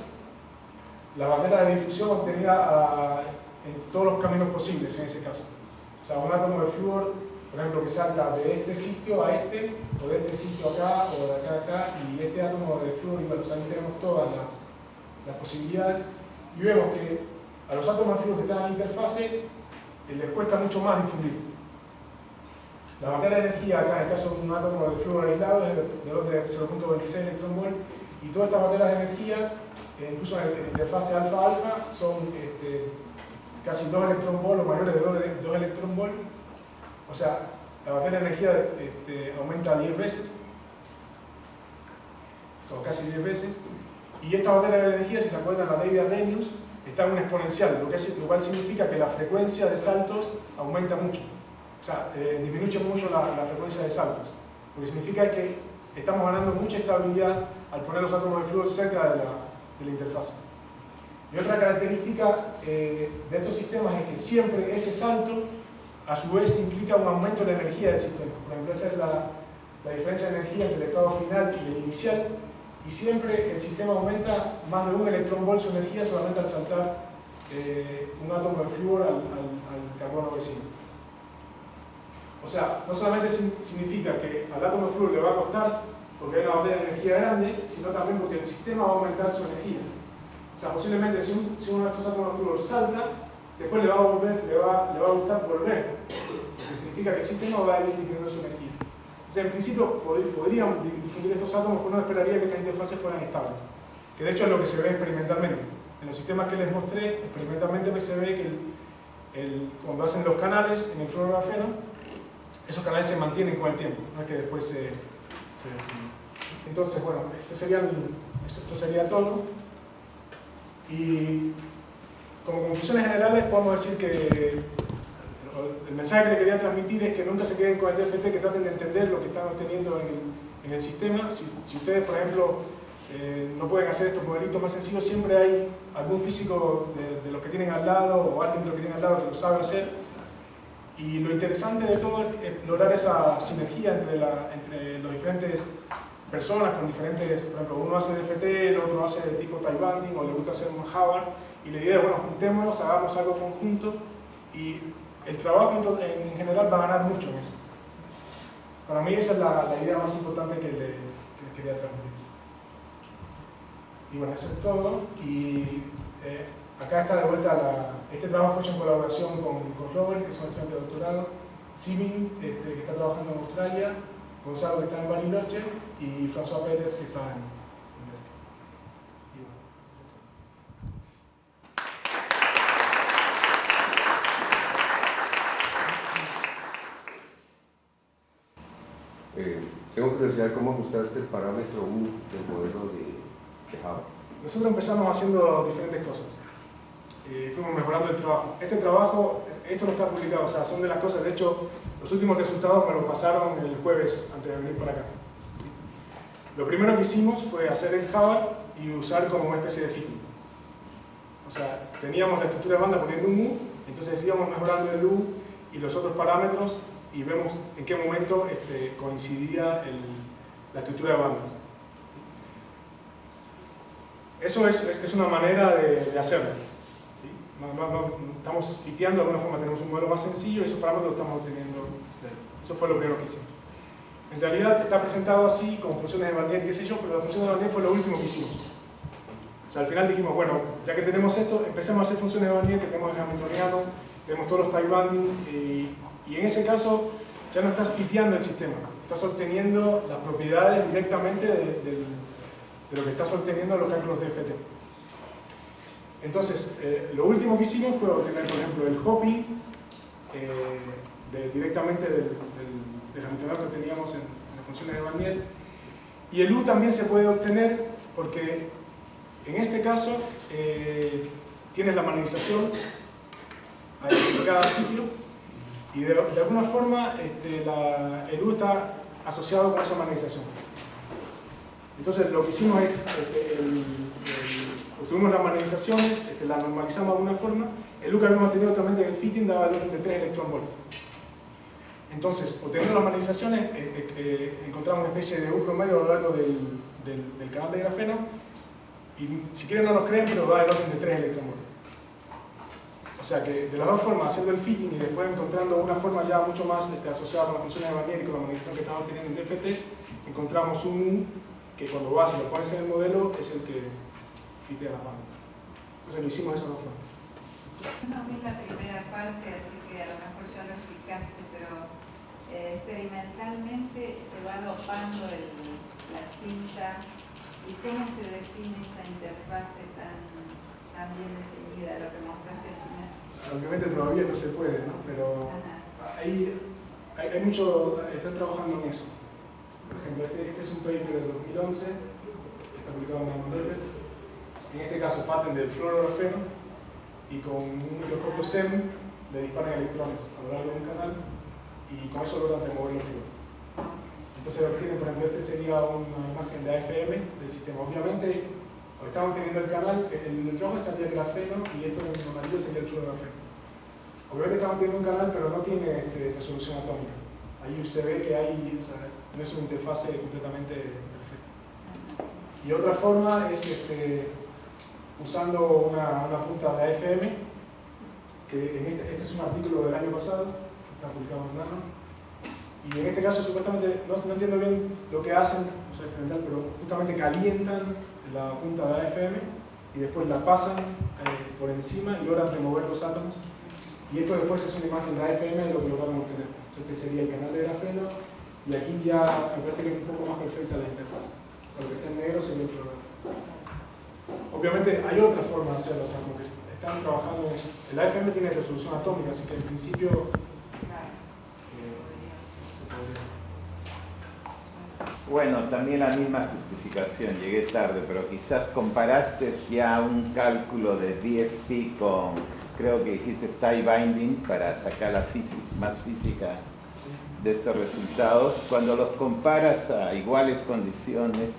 [SPEAKER 1] la barrera de difusión obtenida en todos los caminos posibles en ese caso. O sea, un átomo de flúor, por ejemplo, que salta de este sitio a este, o de este sitio acá, o de acá a acá, y este átomo de flúor, igual, o sea, aquí tenemos todas las posibilidades, y vemos que a los átomos de flúor que están en la interfase les cuesta mucho más difundir. La barrera de energía acá, en el caso de un átomo de flúor aislado, es de 0.26 electronvolt, y todas estas barreras de energía, incluso en la interfase alfa-alfa, son casi 2 electronvolt o mayores de 2 electronvolt. O sea, la barrera de energía aumenta 10 veces, o casi 10 veces. Y esta barrera de energía, si se acuerdan la ley de Arrhenius, está en un exponencial, lo cual significa que la frecuencia de saltos aumenta mucho. O sea, disminuye mucho la frecuencia de saltos. Lo que significa que estamos ganando mucha estabilidad al poner los átomos de flúor cerca de la interfase. Y otra característica de estos sistemas es que siempre ese salto a su vez implica un aumento de la energía del sistema. Por ejemplo, esta es la diferencia de energía entre el estado final y el inicial, y siempre el sistema aumenta más de 1 electrón-volt su energía solamente al saltar un átomo de flúor al carbono vecino. O sea, no solamente significa que al átomo de flúor le va a costar porque hay una botella de energía grande, sino también porque el sistema va a aumentar su energía. O sea, posiblemente si uno de estos átomos de flúor salta, después le va a gustar volver, lo que significa que el sistema va a ir disminuyendo su energía. O sea, en principio podríamos difundir estos átomos, pero uno esperaría que estas interfaces fueran estables, que de hecho es lo que se ve experimentalmente. En los sistemas que les mostré, experimentalmente se ve que cuando hacen los canales en el fluorografeno, esos canales se mantienen con el tiempo, no es que después se destruyen. Entonces, bueno, esto sería todo. Y como conclusiones generales podemos decir que el mensaje que le quería transmitir es que nunca se queden con el DFT, que traten de entender lo que están obteniendo en el sistema. Si ustedes, por ejemplo, no pueden hacer estos modelitos más sencillos, siempre hay algún físico de los que tienen al lado o alguien de los que tienen al lado que lo sabe hacer. Y lo interesante de todo es explorar esa sinergia entre los diferentes personas con diferentes, por ejemplo, uno hace DFT, el otro hace de tipo tie binding o le gusta hacer un Howard, y la idea es, bueno, juntémonos, hagamos algo conjunto y el trabajo en general va a ganar mucho en eso. Para mí esa es la idea más importante que les quería transmitir. Y bueno, eso es todo. Y acá está de vuelta este trabajo fue hecho en colaboración con Robert, que es un estudiante de doctorado, Simin, que está trabajando en Australia, Gonzalo, que está en Bariloche, y François Pérez, que está en
[SPEAKER 2] Tengo curiosidad, ¿cómo ajustaste el parámetro U del modelo de Java?
[SPEAKER 1] Nosotros empezamos haciendo diferentes cosas. Fuimos mejorando el trabajo. Este trabajo, esto no está publicado, o sea, son de las cosas, de hecho, los últimos resultados me los pasaron el jueves antes de venir para acá. ¿Sí? Lo primero que hicimos fue hacer el Java y usar como una especie de fitting. O sea, teníamos la estructura de banda poniendo un U, entonces íbamos mejorando el U y los otros parámetros y vemos en qué momento coincidía la estructura de bandas. Eso es una manera de hacerlo. ¿Sí? Estamos fiteando de alguna forma, tenemos un modelo más sencillo y esos parámetros los estamos obteniendo de ahí. Eso fue lo primero que hicimos. En realidad está presentado así, con funciones de Barnier y qué sé yo, pero la función de Barnier fue lo último que hicimos. O sea, al final dijimos, bueno, ya que tenemos esto, empecemos a hacer funciones de Barnier, que tenemos el hamiltoniano, tenemos todos los tie banding, y en ese caso ya no estás fiteando el sistema, estás obteniendo las propiedades directamente de lo que estás obteniendo en los cálculos de DFT. Entonces, lo último que hicimos fue obtener, por ejemplo, el hopping directamente del hamiltoniano que teníamos en las funciones de Barnier, y el U también se puede obtener porque en este caso tienes la magnetización en cada sitio y de alguna forma el U está asociado con esa magnetización. Entonces lo que hicimos es, obtuvimos las magnetizaciones, las normalizamos de alguna forma, el U que habíamos tenido actualmente en el fitting daba el orden de 3 electronvolts. Entonces, obteniendo las magnetizaciones, encontramos una especie de U promedio a lo largo del canal de grafeno, y si quieren no nos creen, pero da el orden de 3 electronvolts. O sea que de las dos formas, haciendo el fitting y después encontrando una forma ya mucho más asociada con las funciones de Barnier y con la magnetización que estamos teniendo en DFT, encontramos un U que cuando vas y lo pones en el modelo es el que fitea las bandas. Entonces lo hicimos de esas dos formas.
[SPEAKER 3] No vi la primera parte, así que a lo mejor ya lo explicaste, pero experimentalmente se va dopando la cinta, y cómo se define esa interfase tan bien definida, lo que mostraste al final.
[SPEAKER 1] Obviamente todavía no se puede, ¿no? Pero hay mucho, están trabajando en eso. Por ejemplo, este es un paper de 2011, está publicado en Nanoletters. En este caso, patent del fluorografeno. y con un microscopio SEM le disparan electrones a lo largo de un canal y con eso logran remover los pivotes. Entonces lo que tienen, por ejemplo, este sería una imagen de AFM del sistema. Obviamente, estamos teniendo el canal, en el rojo estaría el grafeno y esto en el amarillo sería el fluorografeno. Obviamente estamos teniendo un canal, pero no tiene resolución atómica. Ahí se ve que hay, o sea, no es una interfase completamente perfecta. Y otra forma es usando una punta de AFM, que este es un artículo del año pasado, que está publicado en Nano. Y en este caso, supuestamente, no entiendo bien lo que hacen, no sé experimental, pero justamente calientan la punta de AFM y después la pasan por encima y logran remover los átomos. Y esto después es una imagen de AFM de lo que lograron obtener. Este sería el canal de grafeno y aquí ya me parece que es un poco más perfecta la interfaz. O sea, lo que está en negro sería el programa. Obviamente hay otra forma de hacerlo, o sea, como que están trabajando en eso. El AFM tiene resolución atómica, así que en principio
[SPEAKER 4] Bueno, también la misma justificación, llegué tarde, pero quizás comparaste ya un cálculo de DFT con, creo que dijiste tie binding, para sacar la más física de estos resultados. Cuando los comparas a iguales condiciones,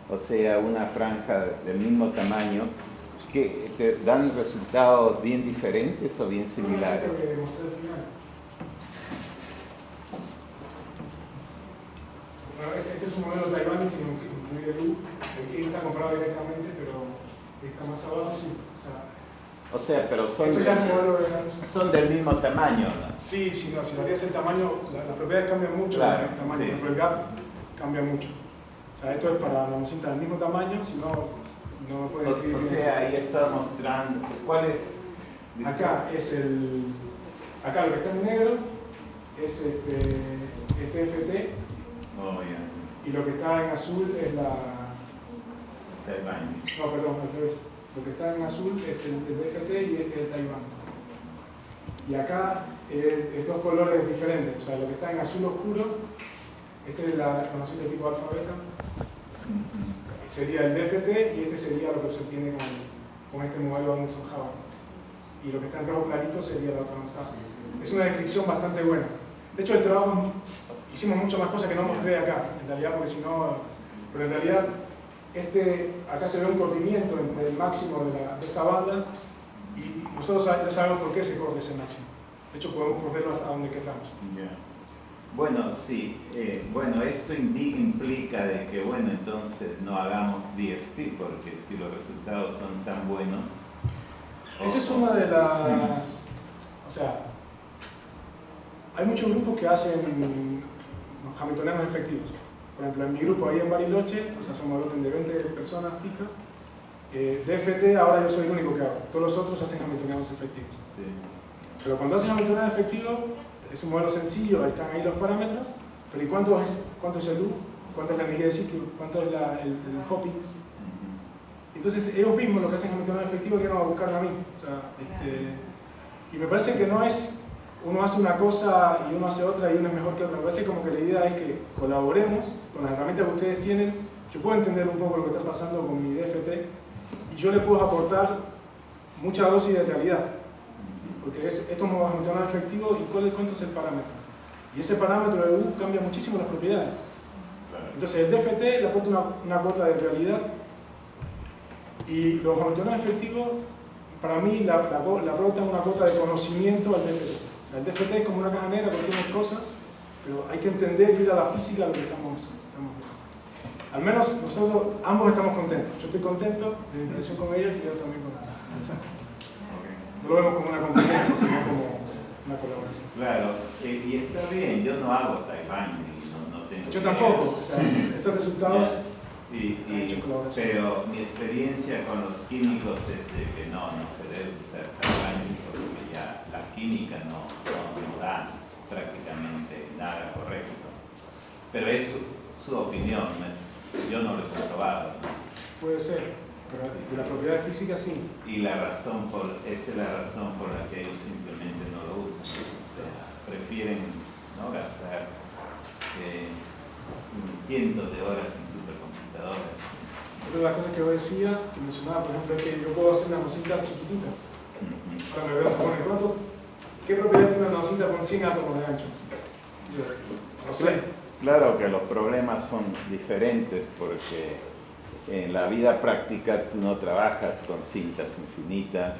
[SPEAKER 4] o sea, una franja del mismo tamaño, ¿que te dan resultados bien diferentes o bien similares?
[SPEAKER 1] Este es un modelo de Taiwán sin incluir el U. Aquí está comprado directamente, pero está más abajo, sí.
[SPEAKER 4] O sea, pero son del mismo tamaño, ¿no?
[SPEAKER 1] Sí, sí, no, si varías el tamaño, las propiedades cambian mucho,
[SPEAKER 4] claro,
[SPEAKER 1] el tamaño,
[SPEAKER 4] sí.
[SPEAKER 1] pero el gap cambia mucho. O sea, esto es para nanocitas del mismo tamaño, si no, no puede escribir.
[SPEAKER 4] O sea, ahí está mostrando, ¿cuál es?
[SPEAKER 1] Acá es acá lo que está en negro es FT.
[SPEAKER 4] Oh, yeah.
[SPEAKER 1] Y lo que está en azul es la...
[SPEAKER 4] Taiwán.
[SPEAKER 1] No, perdón, al revés. Lo que está en azul es el DFT y este es el Taiwán. Y acá es dos colores diferentes. O sea, lo que está en azul oscuro, este es la conocida tipo alfa beta, sería el DFT y este sería lo que se obtiene con este modelo Anderson Java. Y lo que está en rojo clarito sería la otra manzana. Es una descripción bastante buena. De hecho, el trabajo... Hicimos muchas más cosas que no mostré acá, en realidad, porque si no... Pero en realidad, acá se ve un corrimiento entre el máximo de esta banda y nosotros ya sabemos por qué se corre ese máximo. De hecho, podemos correrlo a donde queramos.
[SPEAKER 4] Yeah. Bueno, sí. Bueno, esto implica de que, bueno, entonces no hagamos DFT, porque si los resultados son tan buenos...
[SPEAKER 1] Esa es una de las... O sea, hay muchos grupos que hacen hamiltonianos efectivos. Por ejemplo, en mi grupo ahí en Bariloche, o sea, somos orden de 20 personas fijas. DFT ahora yo soy el único que hago. Todos los otros hacen hamiltonianos efectivos.
[SPEAKER 4] Sí.
[SPEAKER 1] Pero cuando hacen hamiltoniano efectivo, es un modelo sencillo, ahí están ahí los parámetros. Pero ¿y cuánto es el U? ¿Cuánto es la energía de sitio? ¿Cuánto es el hopping? Entonces ellos mismos lo que hacen hamiltoniano efectivo vienen a buscarlo a mí. O sea, y me parece que no es... Uno hace una cosa y uno hace otra y uno es mejor que otra. Me parece como que la idea es que colaboremos con las herramientas que ustedes tienen. Yo puedo entender un poco lo que está pasando con mi DFT y yo le puedo aportar mucha dosis de realidad. Porque esto es hamiltoniano efectivo y ¿cuánto es el parámetro? Y ese parámetro de U cambia muchísimo las propiedades. Entonces el DFT le aporta una cuota de realidad y los hamiltonianos efectivos para mí le aportan una cuota de conocimiento al DFT. El DFT es como una caja negra que tiene cosas, pero hay que entender y ir a la física de lo que estamos viendo. Al menos nosotros ambos estamos contentos. Yo estoy contento de la interacción con ellos y ellos también contentos. No lo vemos como una competencia, sino como una colaboración.
[SPEAKER 4] Claro, y está bien, yo no hago Taiwán, no tengo...
[SPEAKER 1] Yo tampoco, o sea, estos resultados...
[SPEAKER 4] Pero mi experiencia con los químicos es de que no se debe usar Taiwán porque ya la química no da prácticamente nada correcto. Pero es su opinión, yo no lo he comprobado.
[SPEAKER 1] Puede ser, pero la propiedad física sí.
[SPEAKER 4] Y esa es la razón por la que ellos simplemente no lo usan. O sea, prefieren no gastar cientos de horas en supercomputadoras.
[SPEAKER 1] Otra de las cosas que yo decía, que mencionaba, por ejemplo, es que yo puedo hacer unas cositas chiquititas. cuando el grado se pone corto, ¿qué propiedad tiene una nanocinta con 100 átomos de ancho? No sé.
[SPEAKER 4] Claro que los problemas son diferentes porque en la vida práctica tú no trabajas con cintas infinitas.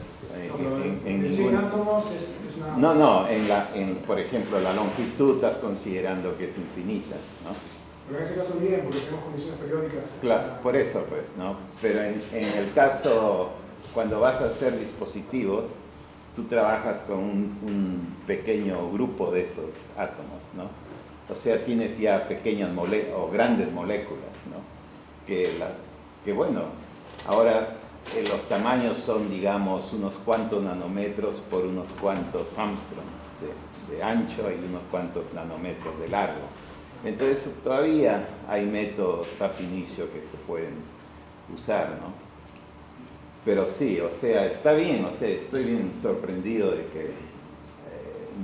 [SPEAKER 1] En 100 átomos es una...
[SPEAKER 4] No, por ejemplo, la longitud estás considerando que es infinita, ¿no?
[SPEAKER 1] Pero en ese caso bien, porque tenemos condiciones periódicas.
[SPEAKER 4] Claro, por eso pues, ¿no? Pero en el caso, cuando vas a hacer dispositivos, tú trabajas con un pequeño grupo de esos átomos, ¿no? O sea, tienes ya pequeñas o grandes moléculas, ¿no? Que bueno, ahora los tamaños son, digamos, unos cuantos nanómetros por unos cuantos Armstrongs de ancho y unos cuantos nanómetros de largo. Entonces todavía hay métodos ab inicio que se pueden usar, ¿no? Pero sí, o sea, está bien, o sea, estoy bien sorprendido de que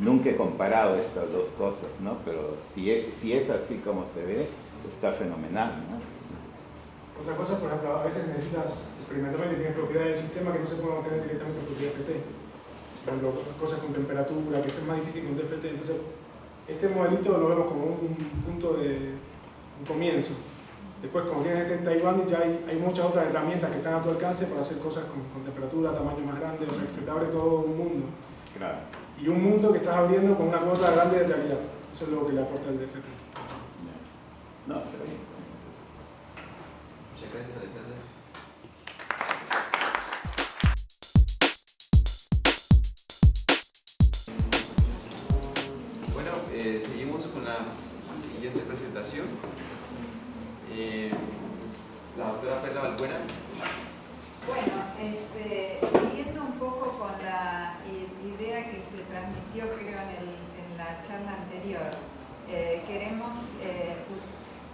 [SPEAKER 4] nunca he comparado estas dos cosas, ¿no? Pero si es así como se ve, está fenomenal, ¿no?
[SPEAKER 1] Otra cosa, por ejemplo, a veces necesitas experimentalmente, tienes propiedades del sistema que no se pueden obtener directamente por DFT. Por ejemplo, cosas con temperatura, que es más difícil con DFT. Entonces, este modelito lo vemos como un punto de un comienzo. Después, como tienes este Taiwan, ya hay muchas otras herramientas que están a tu alcance para hacer cosas con temperatura, tamaño más grande, o sea, que se te abre todo un mundo.
[SPEAKER 4] Claro.
[SPEAKER 1] Y un mundo que estás abriendo con una cosa grande de realidad. Eso es lo que le aporta el DFT.
[SPEAKER 4] No, pero bien.
[SPEAKER 5] Muchas gracias, Alexander. Bueno, seguimos con la siguiente presentación. La doctora Perla Balbuena.
[SPEAKER 3] Bueno, siguiendo un poco con la idea que se transmitió, creo, en la charla anterior, queremos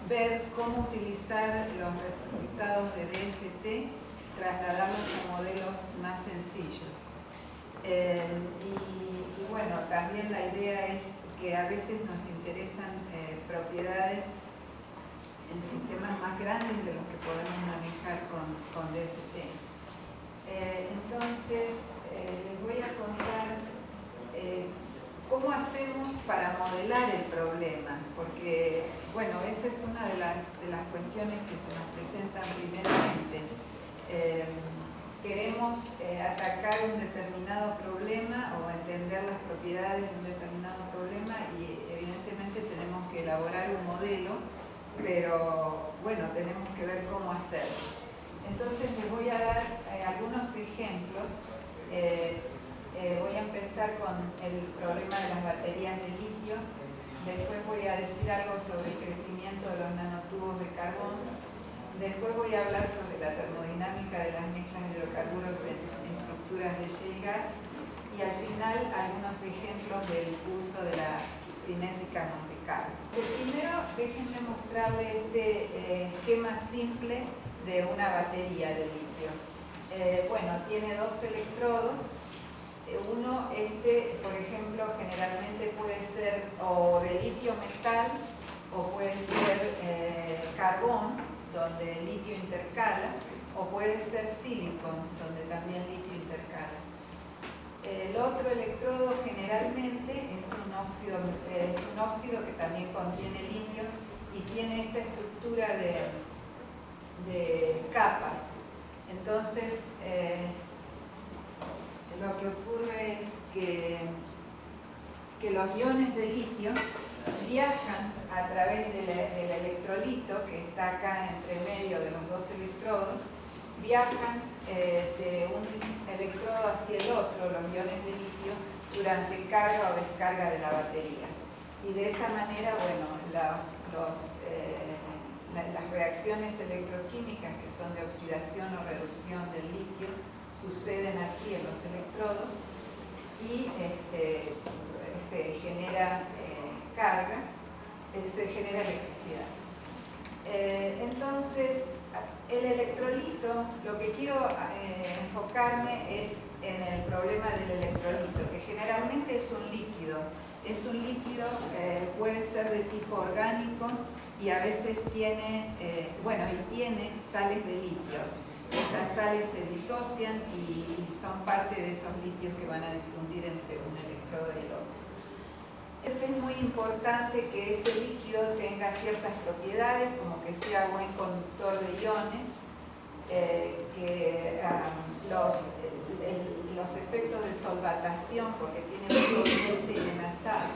[SPEAKER 3] ver cómo utilizar los resultados de DFT, trasladarlos a modelos más sencillos. Y bueno, también la idea es que a veces nos interesan propiedades en sistemas más grandes de los que podemos manejar con DFT. Entonces, les voy a contar cómo hacemos para modelar el problema, porque, bueno, esa es una de las cuestiones que se nos presentan primeramente. Queremos atacar un determinado problema o entender las propiedades de un determinado problema y evidentemente tenemos que elaborar un modelo, pero bueno, tenemos que ver cómo hacerlo. Entonces les voy a dar algunos ejemplos. Voy a empezar con el problema de las baterías de litio. Después voy a decir algo sobre el crecimiento de los nanotubos de carbón. Después voy a hablar sobre la termodinámica de las mezclas de hidrocarburos en estructuras de shale gas. Y al final algunos ejemplos del uso de la cinética Monte Carlo. Primero, déjenme mostrarles este esquema simple de una batería de litio. Bueno, tiene dos electrodos. Uno, por ejemplo, generalmente puede ser o de litio metal o puede ser carbón, donde el litio intercala, o puede ser silicon, donde también litio intercala. El otro electrodo generalmente es un óxido que también contiene litio y tiene esta estructura de capas. Entonces, lo que ocurre es que los iones de litio viajan a través del electrolito, que está acá entre medio de los dos electrodos, viajan de un electrodo hacia el otro, los iones de litio, durante carga o descarga de la batería. Y de esa manera, bueno, las reacciones electroquímicas, que son de oxidación o reducción del litio, suceden aquí en los electrodos y se genera carga, se genera electricidad. Entonces, el electrolito, lo que quiero enfocarme es en el problema del electrolito, que generalmente es un líquido. Es un líquido, puede ser de tipo orgánico y a veces tiene, tiene sales de litio. esas sales se disocian y son parte de esos litios que van a difundir entre un electrodo y el otro. Es muy importante que ese líquido tenga ciertas propiedades, como que sea buen conductor de iones, que los efectos de solvatación, porque tiene un solvente y una sal,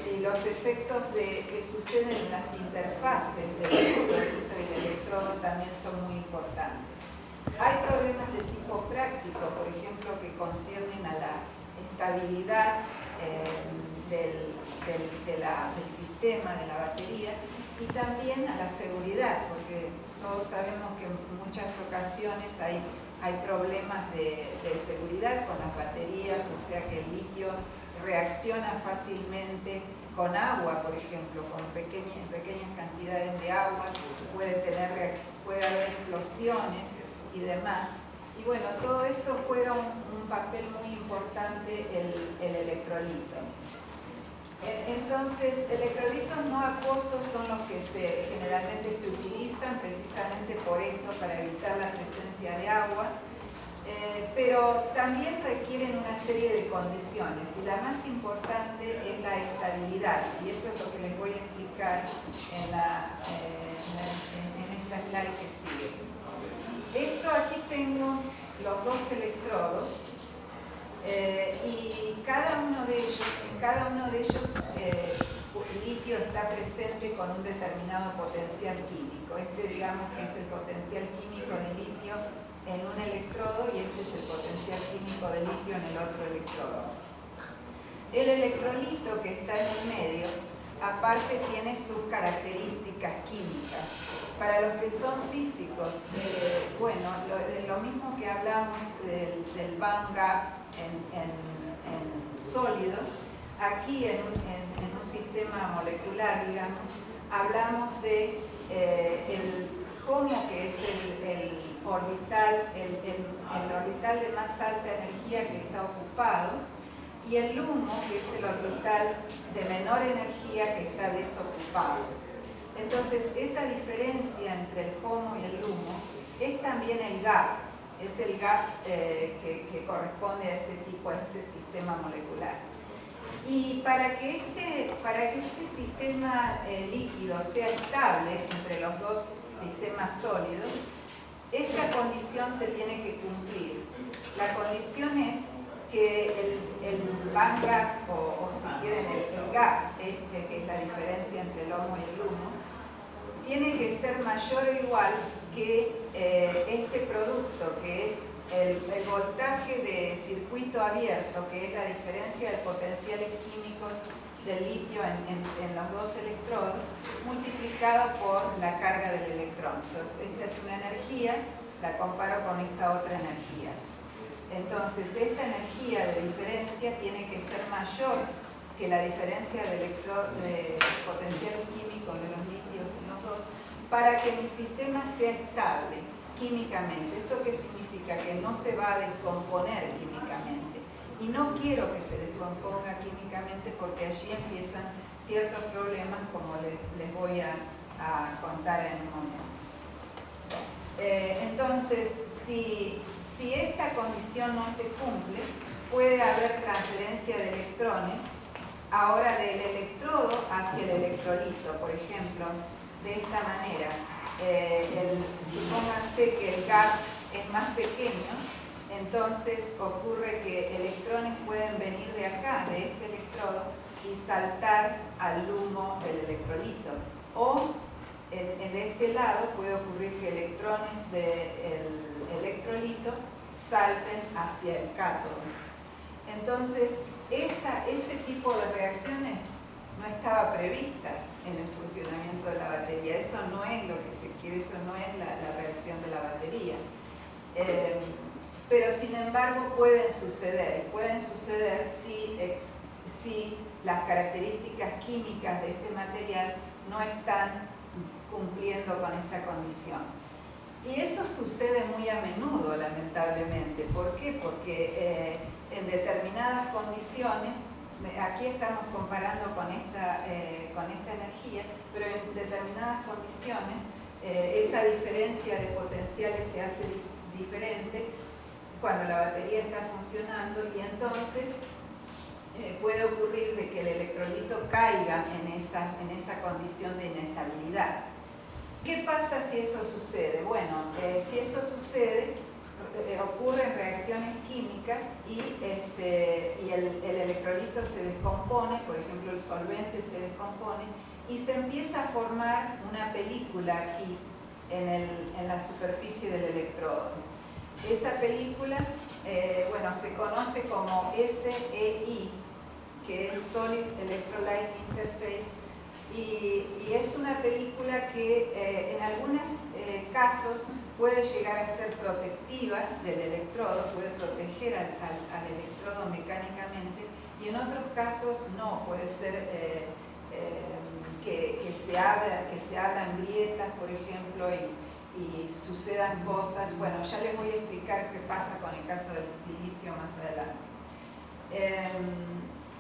[SPEAKER 3] y los efectos que suceden en las interfaces del producto y el electrodo también son muy importantes. Hay problemas de tipo práctico, por ejemplo, que conciernen a la estabilidad del sistema, de la batería, y también a la seguridad, porque todos sabemos que en muchas ocasiones hay problemas de seguridad con las baterías, o sea que el litio reacciona fácilmente con agua, por ejemplo, con pequeñas cantidades de agua, puede haber explosiones y demás. Y bueno, todo eso juega un papel muy importante el electrolito. Entonces, electrolitos no acuosos son los que generalmente se utilizan precisamente por esto, para evitar la presencia de agua, pero también requieren una serie de condiciones, y la más importante es la estabilidad, y eso es lo que les voy a explicar en esta slide que sigue. Aquí tengo los dos electrodos, y en cada uno de ellos el litio está presente con un determinado potencial químico. Digamos que es el potencial químico de litio en un electrodo, y este es el potencial químico de litio en el otro electrodo. El electrolito que está en el medio, aparte, tiene sus características químicas. Para los que son físicos, bueno, lo mismo que hablamos del band gap en sólidos, aquí en un sistema molecular, digamos, hablamos de el HOMO, que es el orbital de más alta energía que está ocupado, y el LUMO, que es el orbital de menor energía que está desocupado. Entonces, esa diferencia entre el HOMO y el LUMO es también el gap, es el gap que corresponde a ese sistema molecular. Y para que este sistema líquido sea estable entre los dos sistemas sólidos, esta condición se tiene que cumplir. La condición es que el band gap, o si quieren el gap, que es la diferencia entre el HOMO y el LUMO, tiene que ser mayor o igual que este producto, que es el voltaje de circuito abierto, que es la diferencia de potenciales químicos del litio en los dos electrodos, multiplicado por la carga del electrón. Entonces, esta es una energía, la comparo con esta otra energía. Entonces, esta energía de diferencia tiene que ser mayor que la diferencia de potenciales químicos de los litios en los dos, para que mi sistema sea estable químicamente. ¿Eso qué significa? Que no se va a descomponer químicamente. Y no quiero que se descomponga químicamente, porque allí empiezan ciertos problemas, como les voy a contar en un momento. Entonces, si esta condición no se cumple, puede haber transferencia de electrones, ahora del electrodo hacia el electrolito. Por ejemplo, de esta manera, supónganse que el gap es más pequeño, entonces ocurre que electrones pueden venir de acá, de este electrodo, y saltar al LUMO del electrolito. O de este lado puede ocurrir que electrones del electrolito salten hacia el cátodo. Entonces, ese tipo de reacciones no estaba prevista en el funcionamiento de la batería. Eso no es lo que se quiere, eso no es la reacción de la batería. Pero sin embargo pueden suceder si las características químicas de este material no están cumpliendo con esta condición. Y eso sucede muy a menudo, lamentablemente. ¿Por qué? Porque en determinadas condiciones, aquí estamos comparando con esta energía, pero en determinadas condiciones esa diferencia de potenciales se hace diferente cuando la batería está funcionando, y entonces puede ocurrir de que el electrolito caiga en esa condición de inestabilidad. ¿Qué pasa si eso sucede? Bueno, si eso sucede, ocurren reacciones químicas y el electrolito se descompone, por ejemplo el solvente se descompone y se empieza a formar una película aquí en la superficie del electrodo. Esa película, bueno, se conoce como SEI, que es Solid Electrolyte Interface, y es una película que en algunos casos puede llegar a ser protectiva del electrodo, puede proteger al electrodo mecánicamente, y en otros casos no, puede ser que se abran grietas, por ejemplo, y sucedan cosas. Bueno, ya les voy a explicar qué pasa con el caso del silicio más adelante.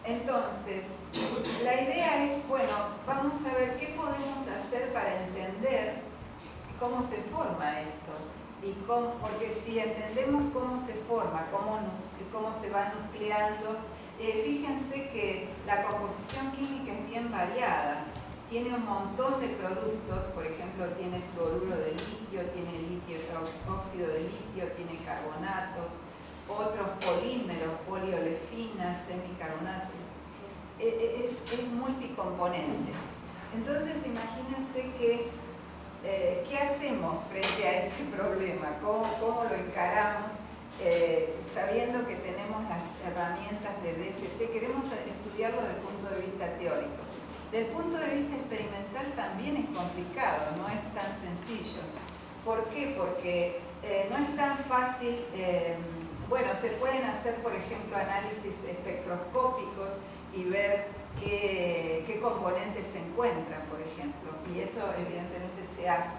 [SPEAKER 3] Entonces, la idea es, bueno, vamos a ver qué podemos hacer para entender cómo se forma esto. Porque si entendemos cómo se forma, cómo se va nucleando, fíjense que la composición química es bien variada. Tiene un montón de productos, por ejemplo, tiene fluoruro de litio, tiene óxido de litio, tiene carbonatos, otros polímeros, poliolefinas, semicarbonatos. Es multicomponente. Entonces, imagínense que ¿qué hacemos frente a este problema? ¿Cómo lo encaramos? Sabiendo que tenemos las herramientas de DFT, queremos estudiarlo desde el punto de vista teórico. Desde el punto de vista experimental también es complicado, no es tan sencillo. ¿Por qué? Porque no es tan fácil. Bueno, se pueden hacer, por ejemplo, análisis espectroscópicos y ver qué componentes se encuentran, por ejemplo, y eso evidentemente se hace.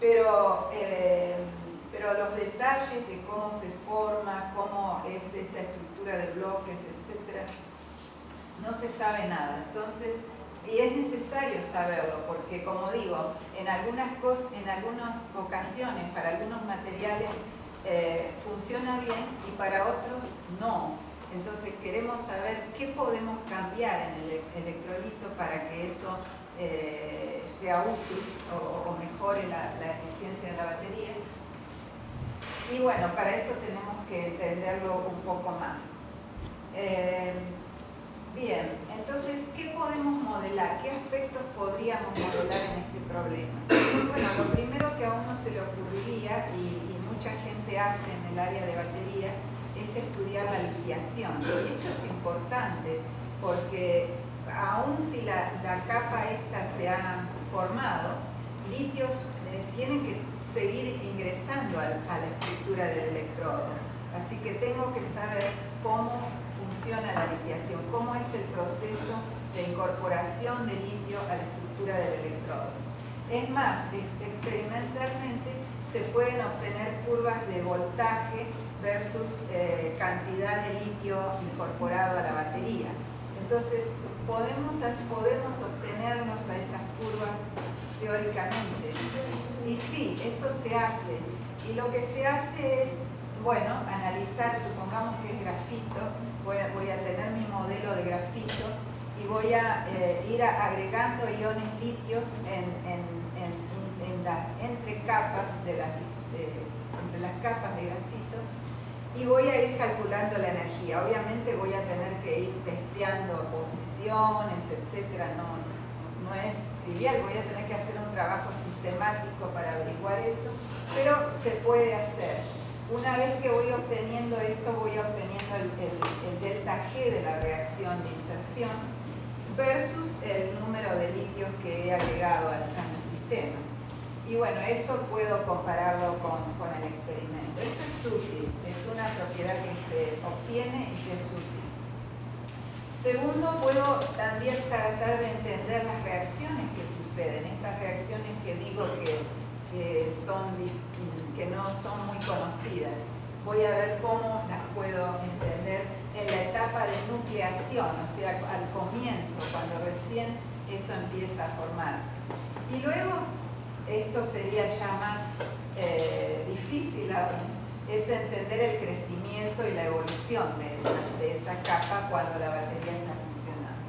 [SPEAKER 3] Pero los detalles de cómo se forma, cómo es esta estructura de bloques, etc., no se sabe nada. Entonces, y es necesario saberlo, porque como digo, en algunas ocasiones, para algunos materiales funciona bien y para otros no. Entonces queremos saber qué podemos cambiar en el electrolito para que eso sea útil o mejore la eficiencia de la batería. Y bueno, para eso tenemos que entenderlo un poco más. Bien, entonces, ¿qué podemos modelar? ¿Qué aspectos podríamos modelar en este problema? Bueno, lo primero que a uno se le ocurriría, y mucha gente hace en el área de baterías, es estudiar la litiación. Y esto es importante porque aun si la capa esta se ha formado, litios tienen que seguir ingresando a la estructura del electrodo. Así que tengo que saber cómo funciona la litiación, cómo es el proceso de incorporación de litio a la estructura del electrodo. Es más, experimentalmente se pueden obtener curvas de voltaje versus cantidad de litio incorporado a la batería. Entonces, podemos sostenernos a esas curvas teóricamente. Y sí, eso se hace. Y lo que se hace es, bueno, analizar, supongamos que es grafito, voy a tener mi modelo de grafito y voy a ir agregando iones litios entre las capas de grafito, y voy a ir calculando la energía. Obviamente voy a tener que ir testeando posiciones, etcétera. No es trivial, voy a tener que hacer un trabajo sistemático para averiguar eso, pero se puede hacer. Una vez que voy obteniendo eso, voy obteniendo el delta G de la reacción de inserción versus el número de litios que he agregado al sistema. Y bueno, eso puedo compararlo con el experimento. Eso es útil, es una propiedad que se obtiene y que es útil. Segundo, puedo también tratar de entender las reacciones que suceden, estas reacciones que digo que no son muy conocidas. Voy a ver cómo las puedo entender en la etapa de nucleación, o sea, al comienzo, cuando recién eso empieza a formarse. Y luego esto sería ya más difícil aún, es entender el crecimiento y la evolución de esa capa cuando la batería está funcionando.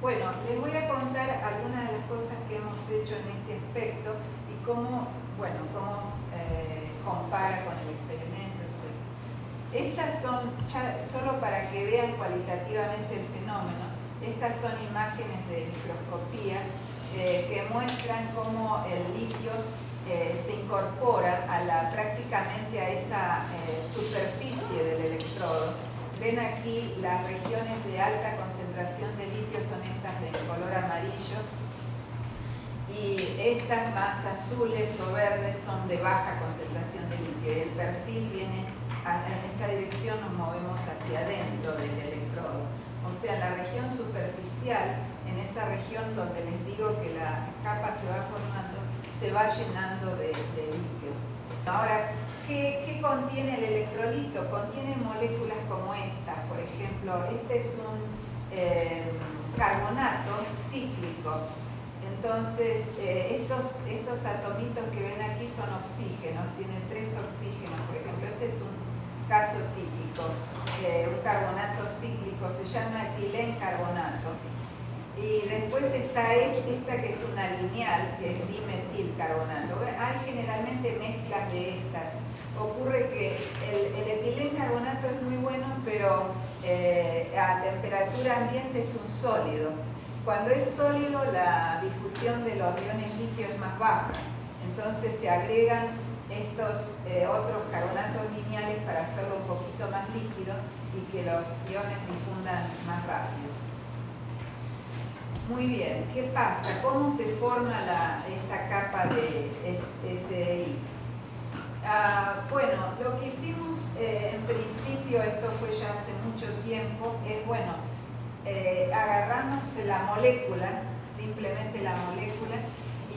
[SPEAKER 3] Bueno, les voy a contar algunas de las cosas que hemos hecho en este aspecto y cómo compara con el experimento, etc. Estas son, solo para que vean cualitativamente el fenómeno, estas son imágenes de microscopía que muestran cómo el litio se incorpora prácticamente a esa superficie del electrodo. Ven aquí las regiones de alta concentración de litio, son estas de color amarillo, y estas más azules o verdes son de baja concentración de litio, y el perfil viene en esta dirección, nos movemos hacia adentro del electrodo. O sea, en la región superficial, en esa región donde les digo que la capa se va formando, se va llenando de litio. Ahora, ¿qué contiene el electrolito? Contiene moléculas como esta, por ejemplo, este es un carbonato cíclico. Entonces, estos atomitos que ven aquí son oxígenos, tienen 3 oxígenos, por ejemplo, este es un caso típico, un carbonato cíclico, se llama etilencarbonato. Y después está esta que es una lineal, que es dimetilcarbonato. Hay generalmente mezclas de estas. Ocurre que el etilencarbonato es muy bueno, pero a temperatura ambiente es un sólido. Cuando es sólido, la difusión de los iones litio es más baja. Entonces se agregan estos otros carbonatos lineales para hacerlo un poquito más líquido y que los iones difundan más rápido. Muy bien, ¿qué pasa? ¿Cómo se forma esta capa de SDI? Bueno, lo que hicimos en principio, esto fue ya hace mucho tiempo, es bueno, agarramos la molécula, simplemente la molécula,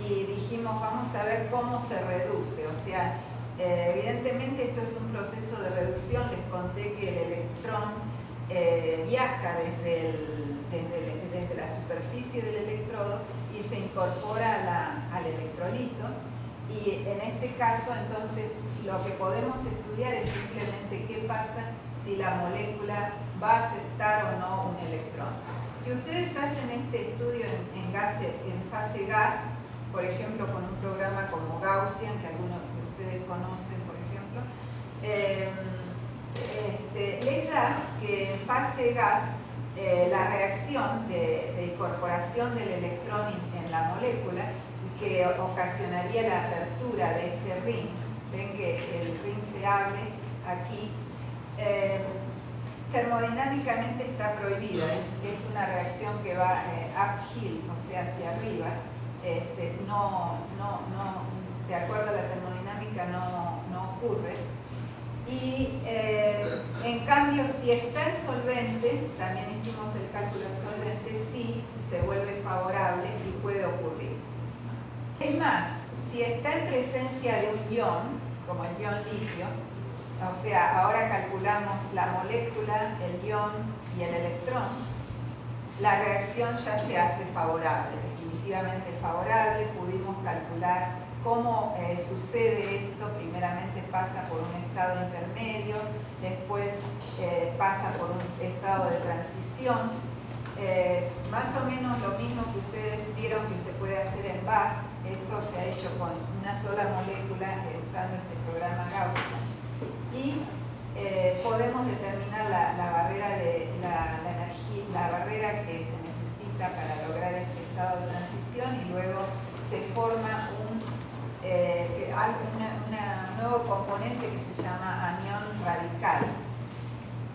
[SPEAKER 3] y dijimos vamos a ver cómo se reduce. O sea, evidentemente esto es un proceso de reducción. Les conté que el electrón viaja desde la superficie del electrodo y se incorpora al electrolito, y en este caso entonces lo que podemos estudiar es simplemente qué pasa si la molécula va a aceptar o no un electrón. Si ustedes hacen este estudio en fase gas, por ejemplo con un programa como Gaussian, que algunos de ustedes conocen, por ejemplo, les da que en fase gas la reacción de incorporación del electrón en la molécula, que ocasionaría la apertura de este ring, ven que el ring se abre aquí, termodinámicamente está prohibida, es una reacción que va uphill, o sea, hacia arriba, de acuerdo a la termodinámica no ocurre. Y en cambio, si está en solvente, también hicimos el cálculo en solvente, sí se vuelve favorable y puede ocurrir. Es más, si está en presencia de un ion, como el ion litio, o sea, ahora calculamos la molécula, el ion y el electrón, la reacción ya se hace favorable, definitivamente favorable. Pudimos calcular cómo sucede esto. Primeramente pasa por un estado intermedio, después pasa por un estado de transición. Más o menos lo mismo que ustedes vieron que se puede hacer en BASF. Esto se ha hecho con una sola molécula usando este programa Gaussian. Y podemos determinar la barrera que se necesita para lograr este estado de transición, y luego se forma un nuevo componente que se llama anión radical.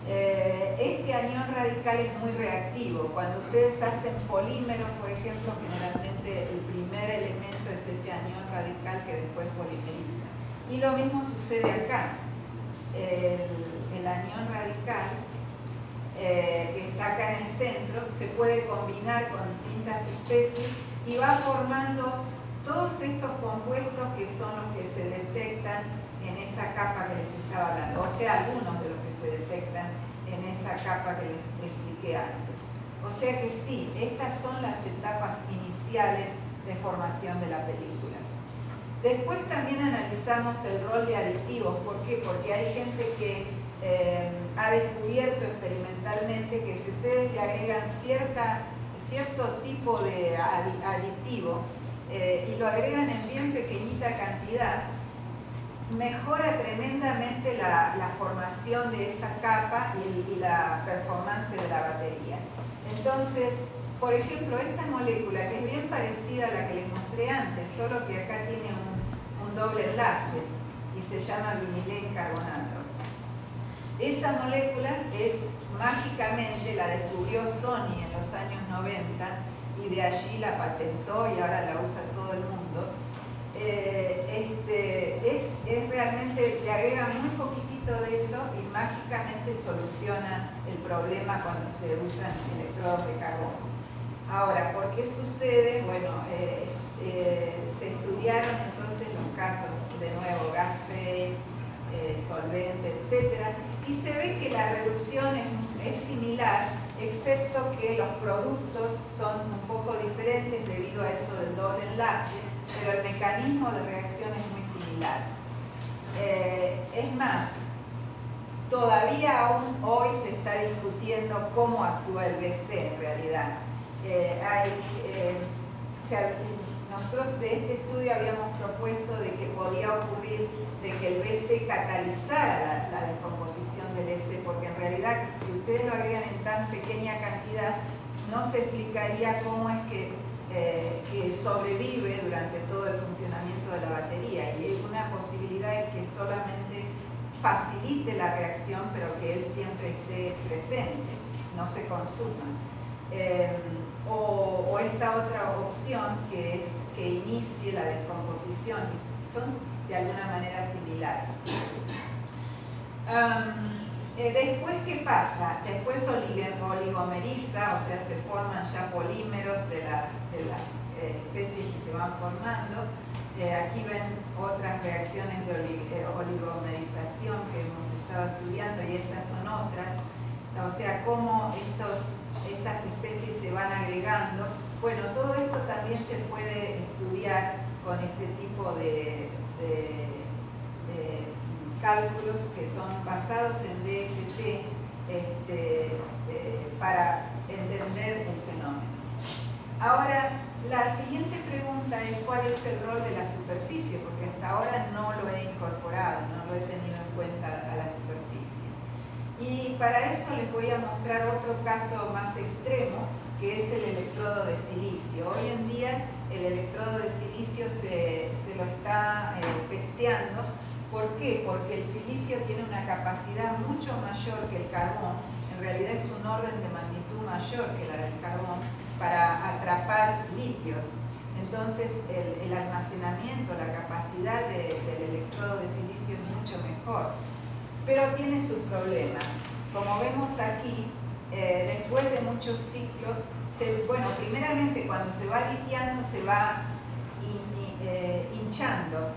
[SPEAKER 3] Este anión radical es muy reactivo. Cuando ustedes hacen polímeros, por ejemplo, generalmente el primer elemento es ese anión radical que después polimeriza. Y lo mismo sucede acá. El anión radical que está acá en el centro se puede combinar con distintas especies y va formando todos estos compuestos que son los que se detectan en esa capa que les estaba hablando, o sea, algunos de los que se detectan en esa capa que les expliqué antes. O sea que sí, estas son las etapas iniciales de formación de la película. Después también analizamos el rol de aditivos. ¿Por qué? Porque hay gente que ha descubierto experimentalmente que si ustedes le agregan cierto tipo de aditivo y lo agregan en bien pequeñita cantidad, mejora tremendamente la formación de esa capa y la performance de la batería. Entonces, por ejemplo, esta molécula, que es bien parecida a la que les mostré antes, solo que acá tiene un doble enlace y se llama vinilencarbonato. Esa molécula mágicamente la descubrió Sony en los años 90 y de allí la patentó y ahora la usa todo el mundo. Es realmente, le agrega muy poquitito de eso y mágicamente soluciona el problema cuando se usan electrodos de carbono. Ahora, ¿por qué sucede? Bueno, se estudiaron entonces los casos, de nuevo, gas phase, solventes, etc. Y se ve que la reducción es similar, excepto que los productos son un poco diferentes debido a eso del doble enlace, pero el mecanismo de reacción es muy similar. Es más, todavía aún hoy se está discutiendo cómo actúa el BC en realidad. Nosotros de este estudio habíamos propuesto de que podía ocurrir de que el BC catalizara la descomposición del S, porque en realidad si ustedes lo agregan en tan pequeña cantidad, no se explicaría cómo es que sobrevive durante todo el funcionamiento de la batería. Y una posibilidad es que solamente facilite la reacción, pero que él siempre esté presente, no se consuma. O esta otra opción que es que inicie la descomposición, y son de alguna manera similares. Después, ¿qué pasa? Después oligomeriza, o sea, se forman ya polímeros de las especies que se van formando. Aquí ven otras reacciones de oligomerización que hemos estado estudiando y estas son otras. O sea, cómo estas especies se van agregando. Bueno, todo esto también se puede estudiar con este tipo de cálculos que son basados en DFT para entender el fenómeno. Ahora, la siguiente pregunta es ¿cuál es el rol de la superficie? Porque hasta ahora no lo he incorporado, no lo he tenido en cuenta a la superficie. Y para eso les voy a mostrar otro caso más extremo, que es el electrodo de silicio. Hoy en día el electrodo de silicio se lo está testeando. ¿Por qué? Porque el silicio tiene una capacidad mucho mayor que el carbón, en realidad es un orden de magnitud mayor que la del carbón, para atrapar litios. Entonces el almacenamiento, la capacidad del electrodo de silicio es mucho mejor, pero tiene sus problemas. Como vemos aquí, después de muchos ciclos, primeramente cuando se va litiando se va hinchando,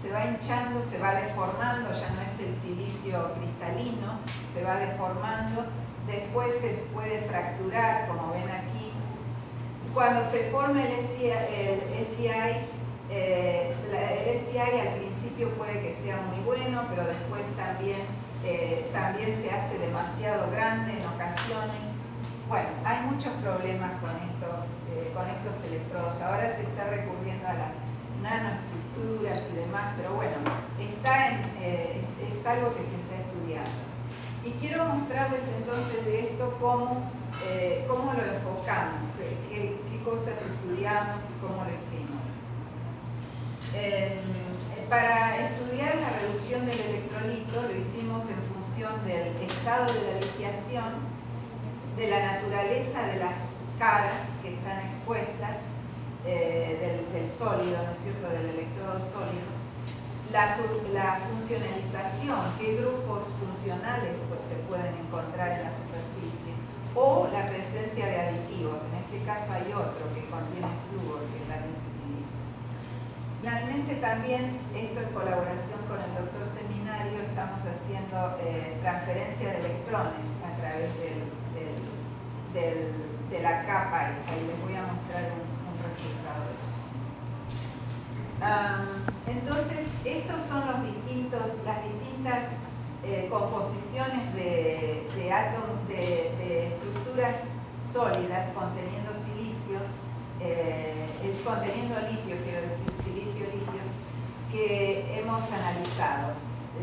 [SPEAKER 3] se va hinchando, se va deformando, ya no es el silicio cristalino, se va deformando, después se puede fracturar, como ven aquí. Cuando se forma el SI al principio puede que sea muy bueno, pero después también se hace demasiado grande en ocasiones. Bueno, hay muchos problemas con estos electrodos. Ahora se está recurriendo a las nanoestructuras y demás, pero bueno, es algo que se está estudiando. Y quiero mostrarles entonces de esto cómo lo enfocamos, qué cosas estudiamos y cómo lo hicimos. Para estudiar la reducción del electrolito lo hicimos en función del estado de la litiación, de la naturaleza de las caras que están expuestas, del sólido, ¿no es cierto?, del electrodo sólido, la funcionalización, qué grupos funcionales se pueden encontrar en la superficie, o la presencia de aditivos. En este caso hay otro que contiene flúor que también se utiliza. Finalmente también, esto en colaboración con el doctor Seminario, estamos haciendo transferencia de electrones a través de la capa esa, y les voy a mostrar un resultado de eso. Entonces, estos son las distintas composiciones de átomos, de estructuras sólidas conteniendo silicio, conteniendo litio, quiero decir, silicio-litio, que hemos analizado.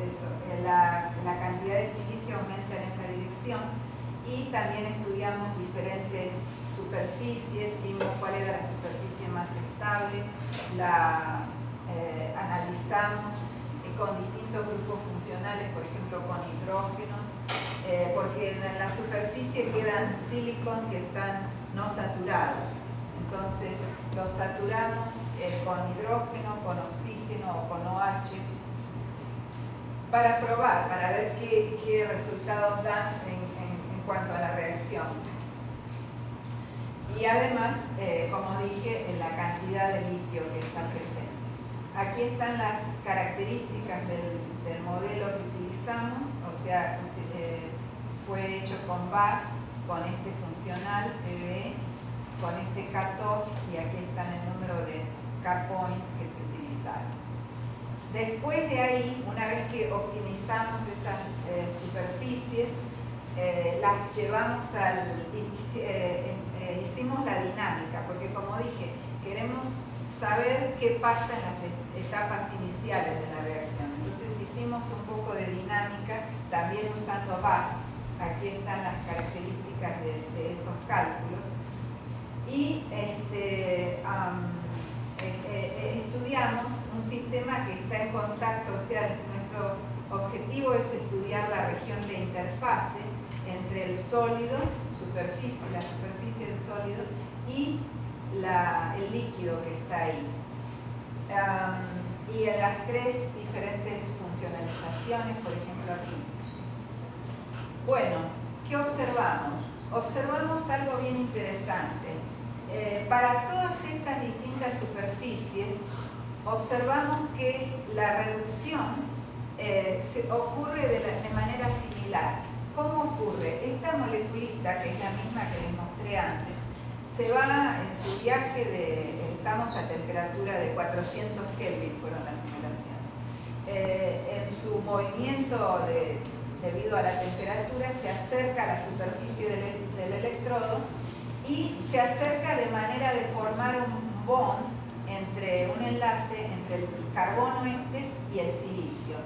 [SPEAKER 3] Eso, la cantidad de silicio aumenta en esta dirección y también estudiamos diferentes superficies, vimos cuál era la superficie más estable, la analizamos con distintos grupos funcionales, por ejemplo con hidrógenos, porque en la superficie quedan silicon que están no saturados. Entonces los saturamos con hidrógeno, con oxígeno o con OH para probar, para ver qué resultados dan en cuanto a la reacción. Y además, como dije, en la cantidad de litio que está presente. Aquí están las características del modelo que utilizamos, o sea, fue hecho con BAS, con este funcional PV, con este cutoff, y aquí están el número de K-points que se utilizaron. Después de ahí, una vez que optimizamos esas superficies, las llevamos hicimos la dinámica, porque como dije, queremos saber qué pasa en las etapas iniciales de la reacción. Entonces hicimos un poco de dinámica, también usando BASF. Aquí están las características de esos cálculos. Y estudiamos un sistema que está en contacto, o sea, nuestro objetivo es estudiar la región de interfase entre el sólido, la superficie del sólido, y el líquido que está ahí. Y en las tres diferentes funcionalizaciones, por ejemplo aquí. Bueno, ¿qué observamos? Observamos algo bien interesante. Para todas estas distintas superficies, observamos que la reducción ocurre de manera similar. ¿Cómo ocurre? Esta moleculita, que es la misma que les mostré antes, se va en su viaje estamos a temperatura de 400 Kelvin, fueron las simulaciones. En su movimiento debido a la temperatura, se acerca a la superficie del electrodo y se acerca de manera de formar un bond un enlace entre el carbono y el silicio.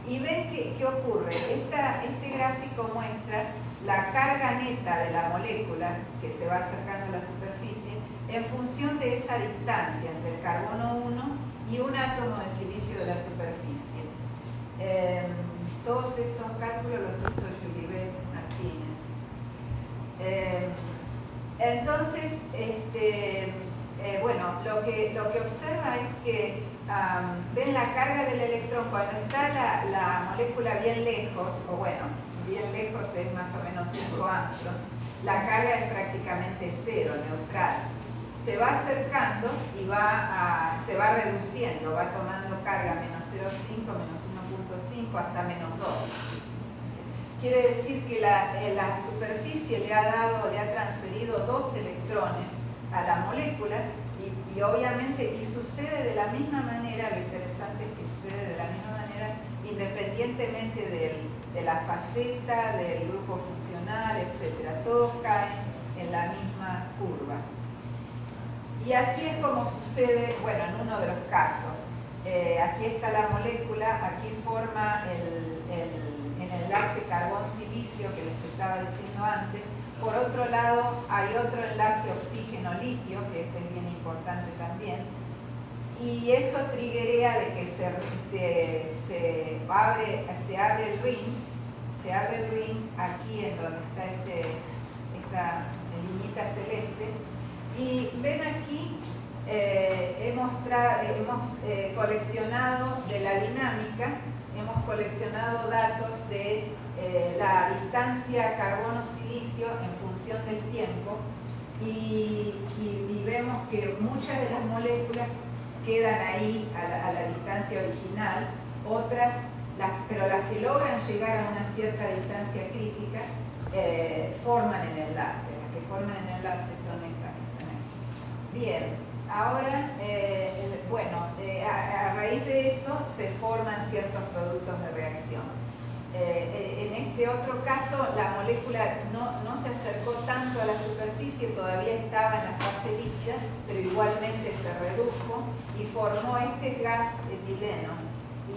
[SPEAKER 3] Y ven qué ocurre. Este gráfico muestra la carga neta de la molécula que se va acercando a la superficie en función de esa distancia entre el carbono 1 y un átomo de silicio de la superficie. Todos estos cálculos los hizo Julibet Martínez. Entonces, bueno, lo que observa es que ven la carga del electrón cuando está la molécula bien lejos, o bueno, bien lejos es más o menos 5 Armstrong, la carga es prácticamente cero, neutral. Se va acercando y se va reduciendo, va tomando carga menos 0,5, menos 1,5 hasta menos 2. Quiere decir que la superficie le ha transferido 2 electrones a la molécula y obviamente sucede de la misma manera. Lo interesante es que sucede de la misma manera independientemente de la faceta, del grupo funcional, etc. Todos caen en la misma curva. Y así es como sucede, bueno, en uno de los casos. Aquí está la molécula, aquí forma el enlace carbón-silicio que les estaba diciendo antes. Por otro lado, hay otro enlace oxígeno-litio, que este es bien importante también. Y eso triggerea de que se abre el ring aquí en donde está esta linita celeste. Y ven aquí, hemos coleccionado de la dinámica, hemos coleccionado datos de la distancia carbono-silicio en función del tiempo y vemos que muchas de las moléculas quedan ahí a la distancia original, pero las que logran llegar a una cierta distancia crítica forman el enlace. Las que forman el enlace son estas que están aquí. Bien, ahora, bueno, se forman ciertos productos de reacción. En este otro caso, la molécula no se acercó tanto a la superficie, todavía estaba en la fase líquida, pero igualmente se redujo y formó este gas etileno.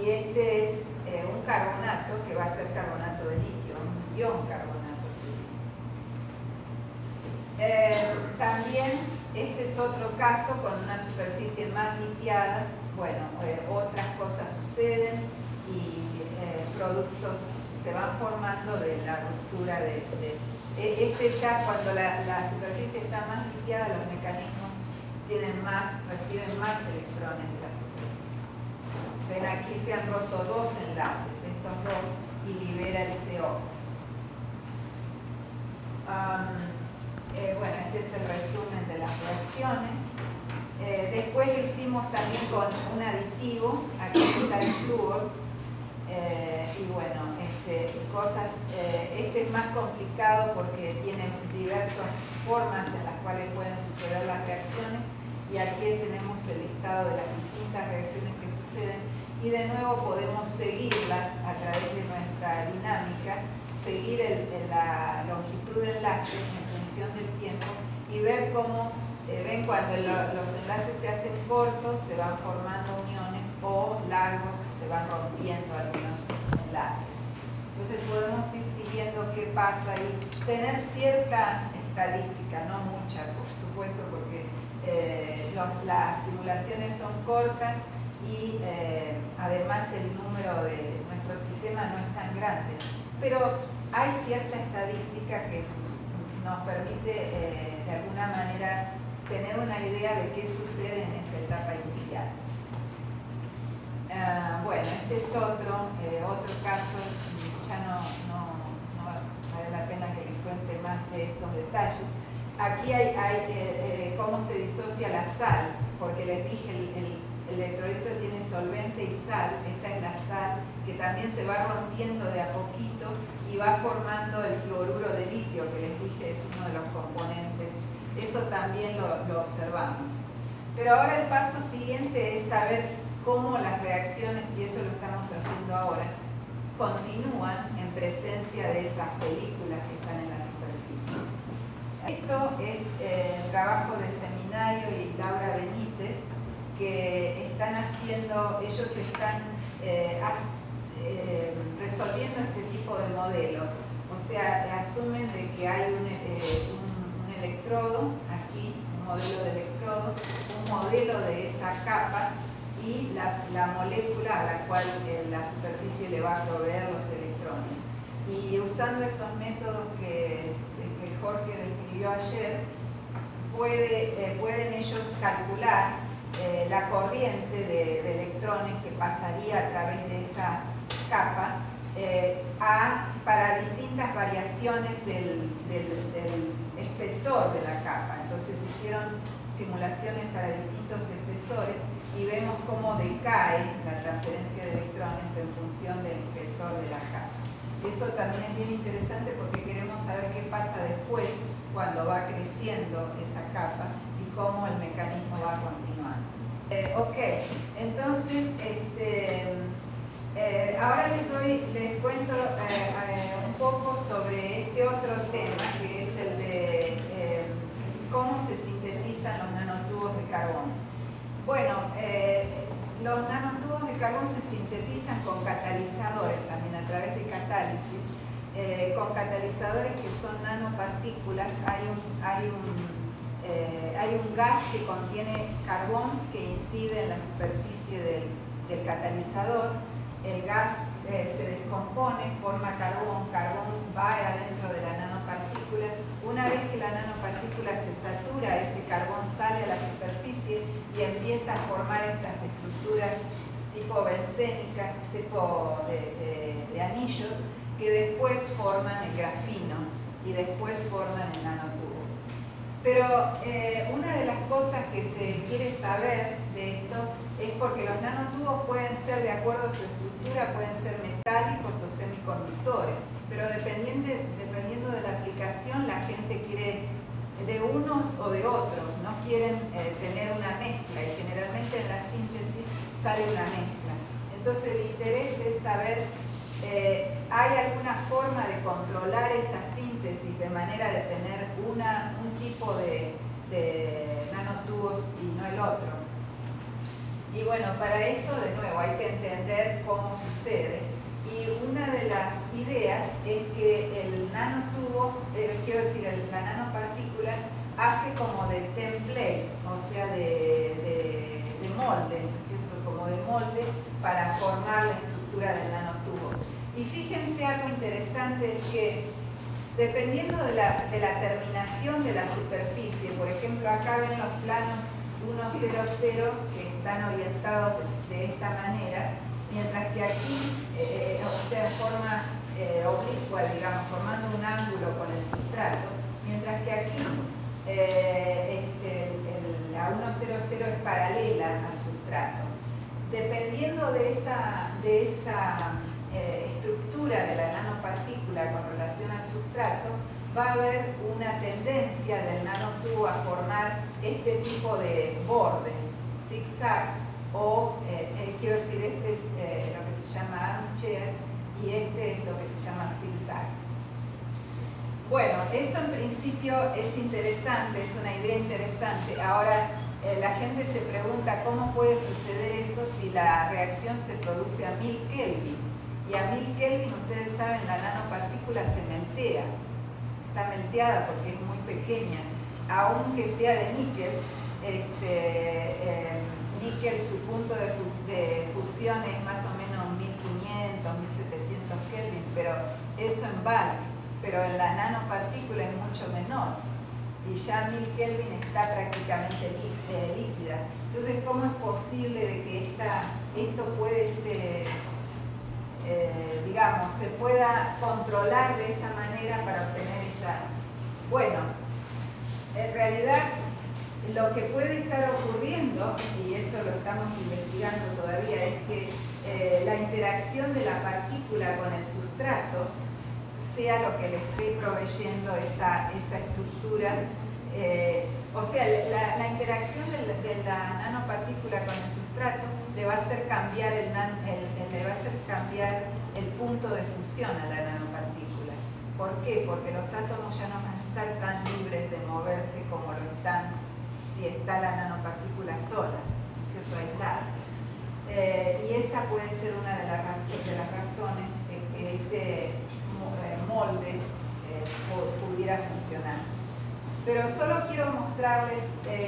[SPEAKER 3] Y este es un carbonato que va a ser carbonato de litio, un ion carbonato. ¿Sí? También este es otro caso con una superficie más litiada. Bueno, otras cosas suceden y productos se van formando de la ruptura ya cuando la superficie está más litiada, los mecanismos reciben más electrones de la superficie. Ven, aquí se han roto dos enlaces, estos dos, y libera el CO. Bueno, este es el resumen de las reacciones. Después lo hicimos también con un aditivo, aquí está el flúor. Y bueno, este es más complicado porque tiene diversas formas en las cuales pueden suceder las reacciones, y aquí tenemos el listado de las distintas reacciones que suceden, y de nuevo podemos seguirlas a través de nuestra dinámica, seguir la longitud de enlace en función del tiempo y ver cómo, ven, cuando los enlaces se hacen cortos se van formando uniones, o largos se van rompiendo algunos enlaces. Entonces podemos ir siguiendo qué pasa y tener cierta estadística, no mucha por supuesto, porque las simulaciones son cortas y además el número de nuestro sistema no es tan grande, pero hay cierta estadística que nos permite de alguna manera tener una idea de qué sucede en esa etapa inicial. Bueno, este es otro caso, ya no vale la pena que les cuente más de estos detalles. Aquí hay cómo se disocia la sal, porque les dije el electrolito tiene solvente y sal. Esta es la sal que también se va rompiendo de a poquito y va formando el fluoruro de litio, que les dije es uno de los componentes. Eso también lo observamos. Pero ahora el paso siguiente es saber cómo las reacciones, y eso lo estamos haciendo ahora, continúan en presencia de esas películas que están en la superficie. Esto es el trabajo de Seminario y Laura Benítez, que están haciendo, ellos están resolviendo este tipo de modelos. O sea, asumen de que hay un electrodo, aquí un modelo de electrodo, un modelo de esa capa, y la molécula a la cual la superficie le va a proveer los electrones. Y usando esos métodos que Jorge describió ayer, pueden ellos calcular la corriente de electrones que pasaría a través de esa capa para distintas variaciones del espesor de la capa. Entonces hicieron simulaciones para distintos espesores y vemos cómo decae la transferencia de electrones en función del espesor de la capa. Eso también es bien interesante porque queremos saber qué pasa después cuando va creciendo esa capa y cómo el mecanismo va continuando. Ok, entonces ahora les cuento un poco sobre este otro tema, que es el de cómo se sintetizan los nanotubos de carbón. Bueno, los nanotubos de carbón se sintetizan con catalizadores, también a través de catálisis, con catalizadores que son nanopartículas. Hay un gas que contiene carbón que incide en la superficie del catalizador. El gas se descompone, forma carbón va adentro de la nanopartícula. Una vez que la nanopartícula se satura, ese carbón sale a la superficie y empieza a formar estas estructuras tipo bencénicas, tipo de anillos, que después forman el grafino y después forman el nanotubo. Pero una de las cosas que se quiere saber de esto es porque los nanotubos pueden ser, de acuerdo a su estructura, pueden ser metálicos o semiconductores, pero dependiendo de la aplicación, la gente quiere de unos o de otros, no quieren tener una mezcla, y generalmente en la síntesis sale una mezcla. Entonces el interés es saber, ¿hay alguna forma de controlar esa síntesis de manera de tener un tipo de nanotubos y no el otro? Y bueno, para eso de nuevo hay que entender cómo sucede. Y una de las ideas es que el nanotubo, quiero decir, la nanopartícula, hace como de template, o sea, de molde, ¿no es cierto? Como de molde para formar la estructura del nanotubo. Y fíjense, algo interesante es que dependiendo de la terminación de la superficie, por ejemplo, acá ven los planos 1, 0, 0 que están orientados de esta manera, mientras que aquí, o sea, en forma oblicua, digamos, formando un ángulo con el sustrato, mientras que aquí la 1, 0, 0 es paralela al sustrato. Dependiendo de esa estructura de la nanopartícula con relación al sustrato, va a haber una tendencia del nanotubo a formar este tipo de bordes, zigzag, o quiero decir, este es lo que se llama armchair y este es lo que se llama zigzag. Bueno, eso en principio es interesante, es una idea interesante. Ahora, la gente se pregunta cómo puede suceder eso si la reacción se produce a 1000 Kelvin. Y a 1000 Kelvin, ustedes saben, la nanopartícula se meltea. Está melteada porque es muy pequeña. Aunque sea de níquel, níquel, su punto de fusión es más o menos 1500, 1700 Kelvin, pero eso en bulk. Pero en la nanopartícula es mucho menor. Y ya 1000 Kelvin está prácticamente líquida. Entonces, ¿cómo es posible de que esto puede, digamos, se pueda controlar de esa manera para obtener esa... Bueno, en realidad lo que puede estar ocurriendo, y eso lo estamos investigando todavía, es que la interacción de la partícula con el sustrato sea lo que le esté proveyendo esa estructura. O sea, la interacción de la nanopartícula con el sustrato le va a hacer cambiar el punto de fusión a la nanopartícula. ¿Por qué? Porque los átomos ya no van a estar tan libres de moverse como lo están si está la nanopartícula sola, ¿no es cierto?, aislada. Y esa puede ser una de las razones que este molde pudiera funcionar. Pero solo quiero mostrarles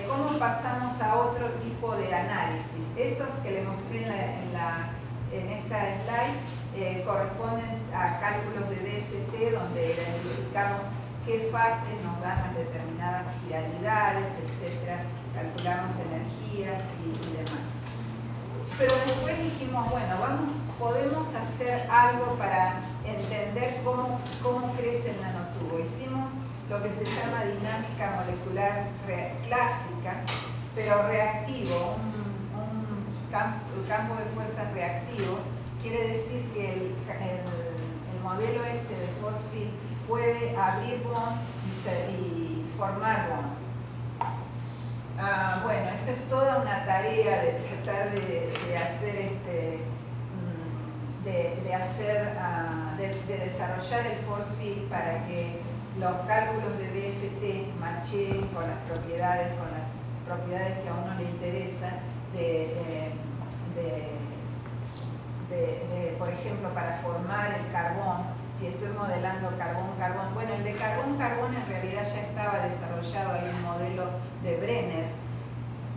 [SPEAKER 3] cómo pasamos a otro tipo de análisis. Esos que les mostré en esta slide corresponden a cálculos de DFT, donde identificamos qué fases nos dan las determinadas viralidades, etc. Calculamos energías y demás. Pero después dijimos, bueno, podemos hacer algo para entender cómo crece el nanotubo. Hicimos lo que se llama dinámica molecular clásica, pero reactivo, un campo de fuerza reactivo. Quiere decir que el modelo de Force-Field puede abrir bonds y formar bonds. Bueno, eso es toda una tarea de tratar de desarrollar el force field para que los cálculos de DFT macheen con las propiedades que a uno le interesan por ejemplo, para formar el carbón. Si estoy modelando carbón-carbón, bueno, el de carbón-carbón en realidad ya estaba desarrollado, hay un modelo de Brenner.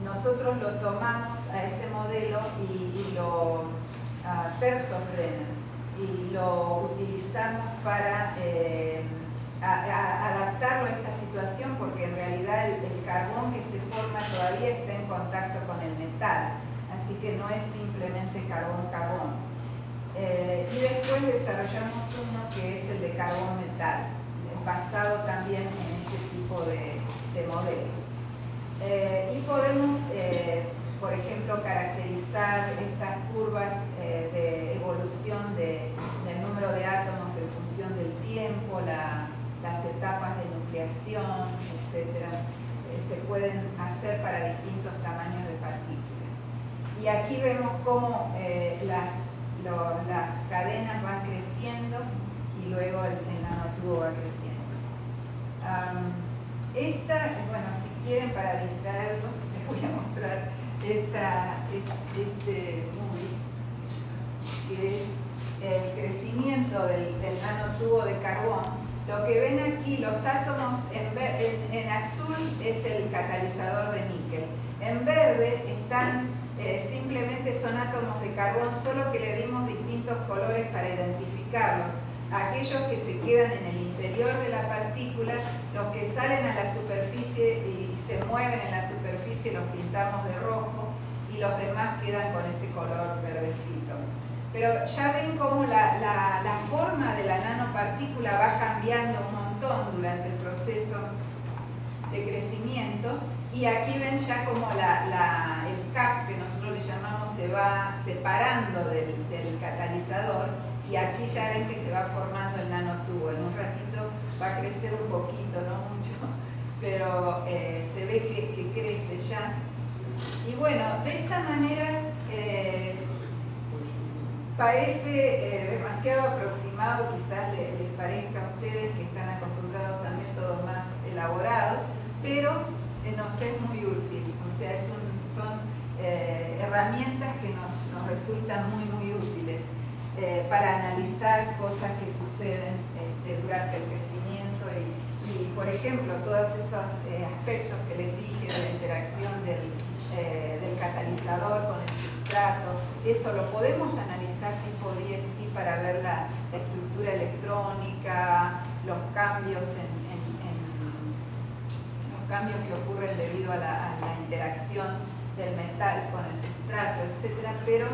[SPEAKER 3] Nosotros lo tomamos a ese modelo y lo Thursos-Brenner, y lo utilizamos para adaptarlo a esta situación, porque en realidad el carbón que se forma todavía está en contacto con el metal, así que no es simplemente carbón-carbón. Y después desarrollamos uno que es el de carbón-metal, basado también en ese tipo de modelos. Y podemos, por ejemplo, caracterizar estas curvas de evolución del número de átomos en función del tiempo, las etapas de nucleación, etc. Se pueden hacer para distintos tamaños de partículas. Y y aquí vemos cómo las cadenas van creciendo y luego el nanotubo va creciendo. Bueno, si quieren, para distraerlos, les voy a mostrar este movie, que es el crecimiento del nanotubo de carbón. Lo que ven aquí, los átomos en azul es el catalizador de níquel. En verde están, simplemente son átomos de carbón, solo que le dimos distintos colores para identificarlos. Aquellos que se quedan en el interior de la partícula, los que salen a la superficie y se mueven en la superficie los pintamos de rojo y los demás quedan con ese color verdecito. Pero ya ven cómo la forma de la nanopartícula va cambiando un montón durante el proceso de crecimiento, y aquí ven ya como el cap, que nosotros le llamamos, se va separando del catalizador, y aquí ya ven que se va formando el nanotubo. En un ratito va a crecer un poquito, no mucho, pero se ve que crece ya. Y bueno, de esta manera parece demasiado aproximado, quizás les parezca a ustedes que están acostumbrados a métodos más elaborados, pero nos es muy útil. O sea, son herramientas que nos resultan muy útiles para analizar cosas que suceden durante el crecimiento y, por ejemplo, todos esos aspectos que les dije de la interacción del catalizador con el sustrato, eso lo podemos analizar tipo DFT para ver la estructura electrónica, los cambios los cambios que ocurren debido a la interacción del metal con el sustrato, etc. Pero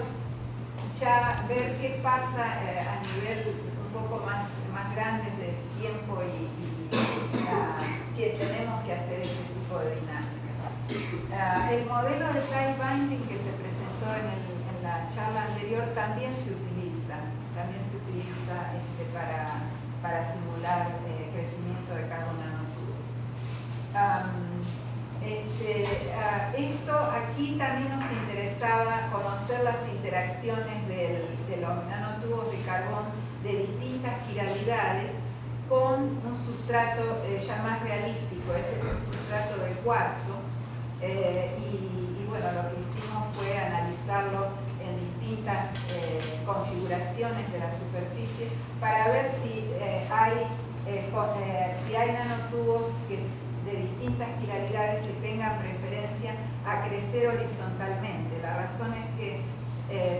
[SPEAKER 3] ya ver qué pasa a nivel un poco más grande de tiempo y que tenemos que hacer este tipo de dinámica. El modelo de tie binding que se presentó en la charla anterior también se utiliza para simular crecimiento de carbono nanotubos. Esto aquí también nos interesaba conocer las interacciones de los nanotubos de carbón de distintas quiralidades con un sustrato ya más realístico. Este es un sustrato de cuarzo y bueno, lo que hicimos fue analizarlo en distintas configuraciones de la superficie para ver si hay nanotubos de distintas quiralidades que tengan preferencia a crecer horizontalmente. La razón es que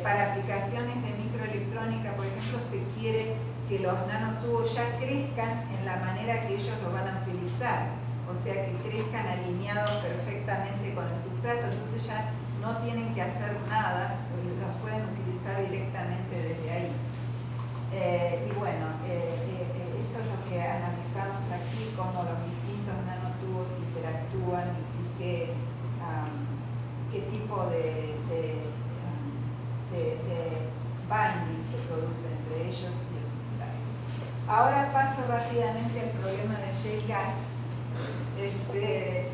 [SPEAKER 3] para aplicaciones de microelectrónica, por ejemplo, se quiere que los nanotubos ya crezcan en la manera que ellos lo van a utilizar, o sea, que crezcan alineados perfectamente con el sustrato, entonces ya no tienen que hacer nada, los pueden utilizar directamente desde ahí. Y bueno, eso es lo que analizamos aquí, cómo los distintos nanotubos interactúan y qué tipo de binding se produce entre ellos y el sustrato. Ahora paso rápidamente al problema de shale gas.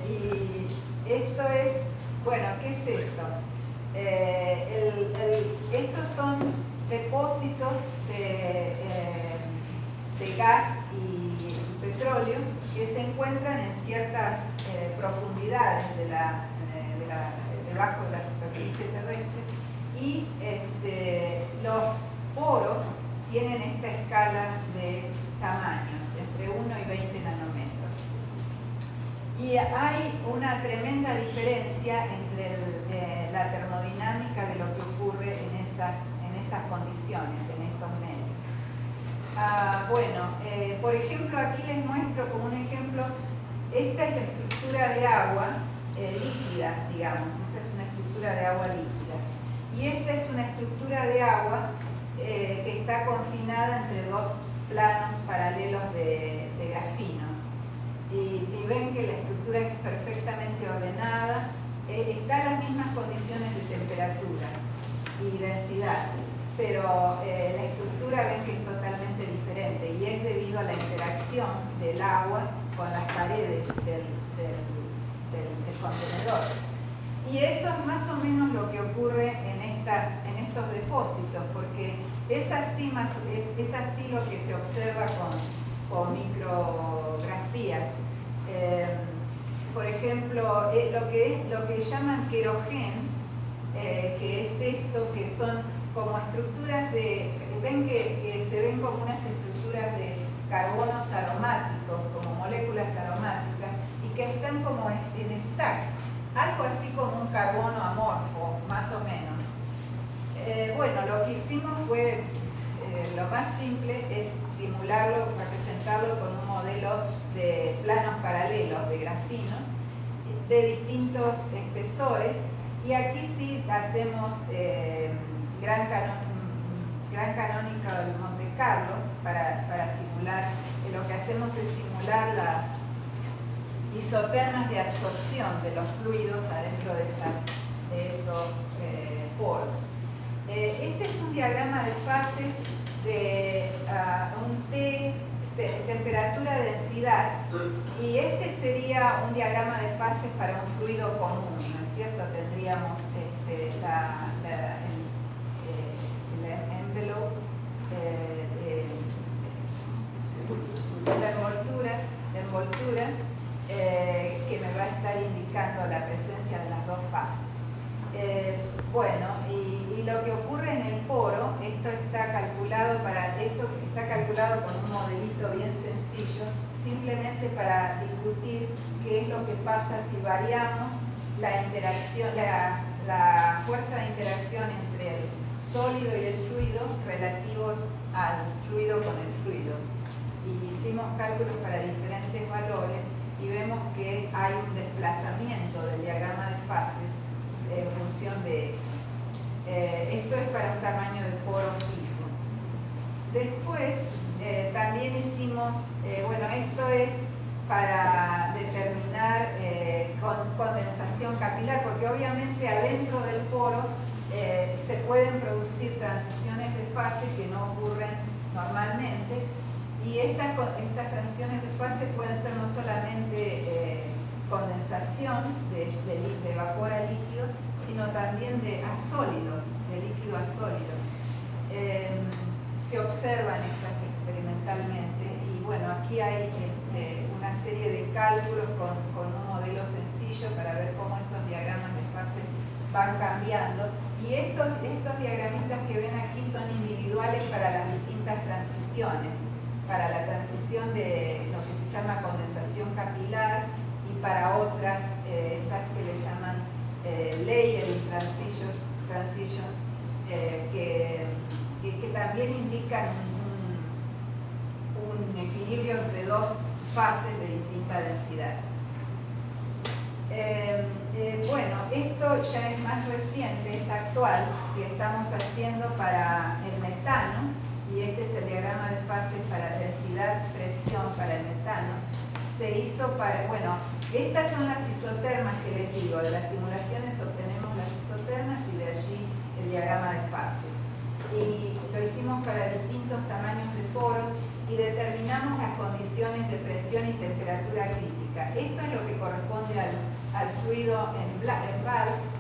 [SPEAKER 3] Y esto es, bueno, ¿qué es esto? Estos son depósitos de gas y petróleo que se encuentran en ciertas profundidades debajo de la superficie terrestre, y los poros tienen esta escala de tamaños, entre 1 y 20 nanómetros. Y hay una tremenda diferencia entre la termodinámica de lo que ocurre en esas condiciones, en estos medios. Por ejemplo, aquí les muestro como un ejemplo, esta es la estructura de agua líquida, digamos, esta es una estructura de agua líquida. Y esta es una estructura de agua que está confinada entre dos planos paralelos de grafino. Y ven que la estructura es perfectamente ordenada, está en las mismas condiciones de temperatura y densidad, pero la estructura ven que es totalmente diferente y es debido a la interacción del agua con las paredes del contenedor. Y eso es más o menos lo que ocurre en Es así lo que se observa con micrografías. Por ejemplo, lo que llaman querogén, que es esto, que son como estructuras que se ven como unas estructuras de carbonos aromáticos, como moléculas aromáticas, y que están como en stack, algo así como un carbono amorfo, más o menos. Bueno, lo que hicimos fue, lo más simple es simularlo, representarlo con un modelo de planos paralelos de grafeno, de distintos espesores, y aquí sí hacemos Gran Canónica del Monte Carlo para simular, lo que hacemos es simular las isotermas de absorción de los fluidos adentro de esos poros. Este es un diagrama de fases de un T, temperatura, densidad, y este sería un diagrama de fases para un fluido común, ¿no es cierto? Tendríamos el envelope la envoltura que me va a estar indicando la presencia de las dos fases. Bueno, y lo que ocurre en el poro, esto está calculado con un modelito bien sencillo, simplemente para discutir qué es lo que pasa si variamos la interacción, la fuerza de interacción entre el sólido y el fluido relativo al fluido con el fluido. Y hicimos cálculos para diferentes valores y vemos que hay un desplazamiento del diagrama de fases en función de eso. Esto es para un tamaño de poro fijo. Después también hicimos, bueno, esto es para determinar condensación capilar, porque obviamente adentro del poro se pueden producir transiciones de fase que no ocurren normalmente, y estas transiciones de fase pueden ser no solamente condensación de vapor a líquido, sino también de líquido a sólido. Se observan esas experimentalmente, y bueno, aquí hay una serie de cálculos con un modelo sencillo para ver cómo esos diagramas de fase van cambiando, y estos diagramitas que ven aquí son individuales para las distintas transiciones, para la transición de lo que se llama condensación capilar, y para otras, esas que le llaman layering transitions, que también indican un equilibrio entre dos fases de distinta densidad. Bueno, esto ya es más reciente, es actual, que estamos haciendo para el metano, y este es el diagrama de fases para densidad, presión para el metano. Se hizo para, bueno, estas son las isotermas que les digo, de las simulaciones obtenemos las isotermas y de allí el diagrama de fases. Y lo hicimos para distintos tamaños de poros y determinamos las condiciones de presión y temperatura crítica. Esto es lo que corresponde al fluido en bulk.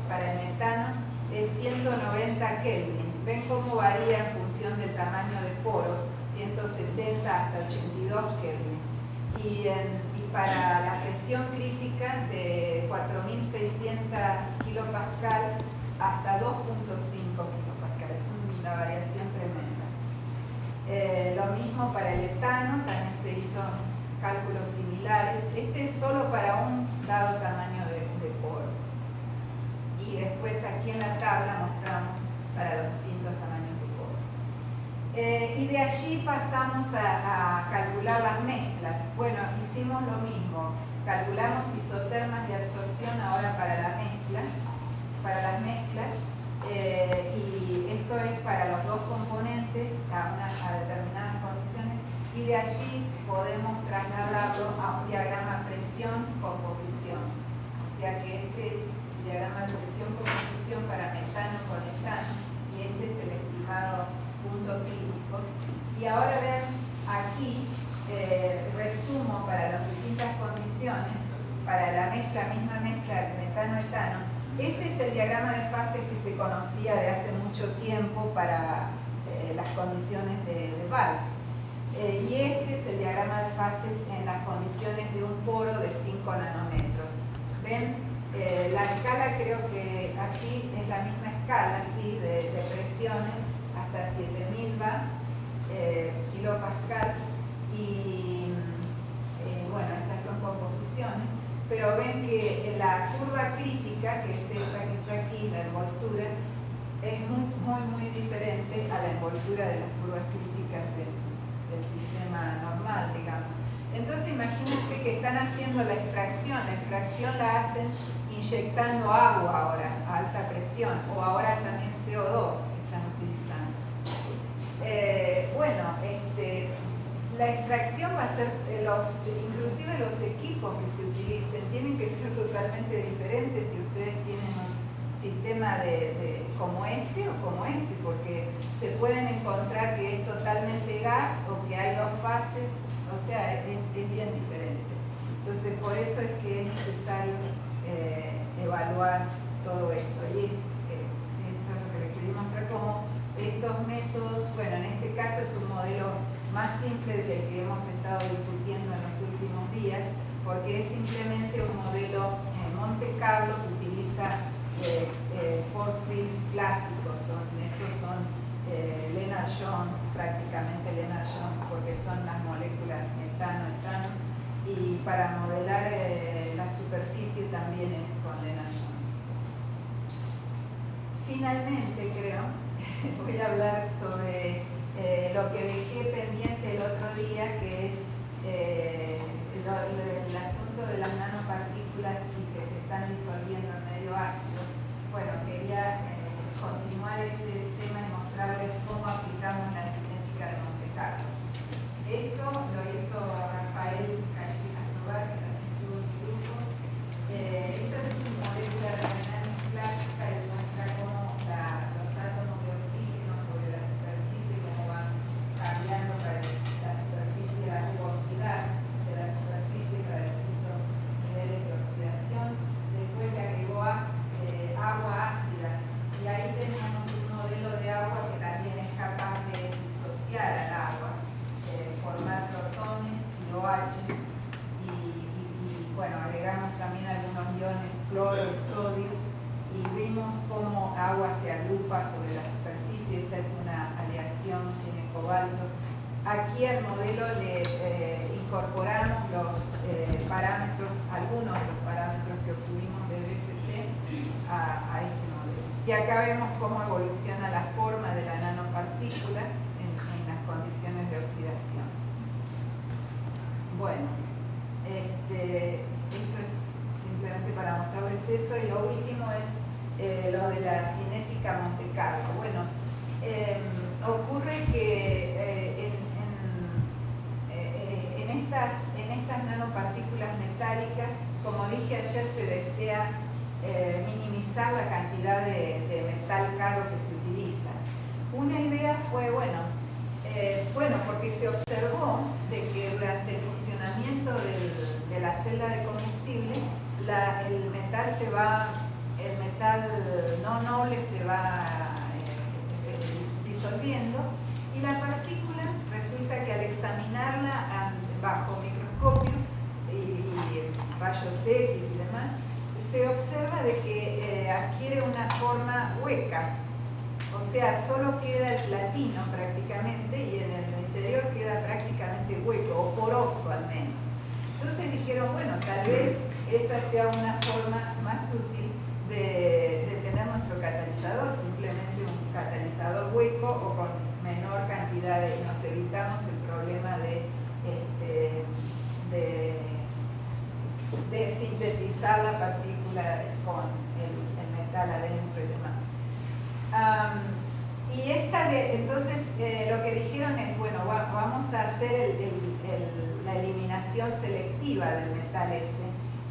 [SPEAKER 3] Para el metano es 190 Kelvin. Ven cómo varía en función del tamaño de poro, 170 hasta 82 Kelvin. Y para la presión crítica de 4.600 kilopascal hasta 2.5 kilopascal, es una variación tremenda. Lo mismo para el etano, también se hizo cálculos similares. Este es solo para un dado tamaño de poro. Y después aquí en la tabla mostramos para los distintos tamaños de poro. Y de allí pasamos a calcular las mezclas. Bueno, hicimos lo mismo. Calculamos isotermas de absorción ahora para las mezclas. Y esto es para los dos componentes a determinadas condiciones. Y de allí podemos trasladarlo a un diagrama presión-composición. O sea que este es el diagrama de presión-composición para metano con etano, y este es el estimado punto crítico. Y ahora ven aquí, resumo para las distintas condiciones, para la misma mezcla metano-etano. Este es el diagrama de fases que se conocía de hace mucho tiempo para las condiciones de bulk. Y este es el diagrama de fases en las condiciones de un poro de 5 nanómetros. ¿Ven? La escala creo que aquí es la misma escala, ¿sí? de presiones hasta 7000 kilopascal y bueno, estas son composiciones, pero ven que la curva crítica, que es esta que está aquí, la envoltura, es muy diferente a la envoltura de las curvas críticas del sistema normal, digamos. Entonces imagínense que están haciendo la extracción la hacen inyectando agua ahora a alta presión, o ahora también CO2 que están utilizando. La extracción va a ser, inclusive los equipos que se utilicen tienen que ser totalmente diferentes si ustedes tienen un sistema como este o como este, porque se pueden encontrar que es totalmente gas o que hay dos fases, o sea, es bien diferente. Entonces, por eso es que es necesario evaluar todo eso. Y esto es lo que les quería mostrar, como estos métodos, bueno, en este caso es un modelo más simple del que hemos estado discutiendo en los últimos días, porque es simplemente un modelo Monte Carlo que utiliza force fields clásicos. Estos son Lennard-Jones, prácticamente Lennard-Jones, porque son las moléculas metano-etano, y para modelar la superficie también es con Lennard-Jones. Finalmente, creo, voy a hablar sobre lo que dejé pendiente el otro día, que es el asunto de las nanopartículas y que se están disolviendo en medio ácido. Bueno, quería continuar ese tema y mostrarles cómo aplicamos la cinética de Monte Carlo. Esto lo hizo Rafael Calle-Astobar, que también estuvo en mi grupo. Esa es una molécula de dinámica clásica y muestra cómo los átomos de oxígeno sobre la superficie, cómo van cambiando para la superficie, la rugosidad de la superficie para distintos niveles de oxidación. Después le agregó agua ácida, y ahí tenemos un modelo de agua que también es capaz de disociar al agua, formar protones y OHs, y bueno, agregamos también algunos iones cloro y sodio, y vimos cómo agua se agrupa sobre la superficie. Esta es una aleación, tiene cobalto. Aquí al modelo le incorporamos los parámetros, algunos de los parámetros que obtuvimos de BFT a este modelo. Y acá vemos cómo evoluciona la forma de la nanopartícula en las condiciones de oxidación. Bueno, eso es simplemente para mostrarles eso, y lo último es lo de la cinética Monte Carlo. Bueno, ocurre que en estas nanopartículas metálicas, como dije ayer, se desea minimizar la cantidad de metal caro que se utiliza. Una idea fue, porque se observó de que durante el funcionamiento de la celda de combustible, el metal no noble se va disolviendo, y la partícula resulta que al examinarla bajo microscopio y rayos X y demás, se observa de que adquiere una forma hueca, o sea, solo queda el platino prácticamente, y en el interior queda prácticamente hueco, o poroso al menos. Entonces dijeron, bueno, tal vez esta sea una forma más útil de tener nuestro catalizador, simplemente un catalizador hueco o con menor cantidad nos evitamos el problema de sintetizar la partícula con el metal adentro y demás. Entonces lo que dijeron es, bueno, vamos a hacer la eliminación selectiva del metal ese,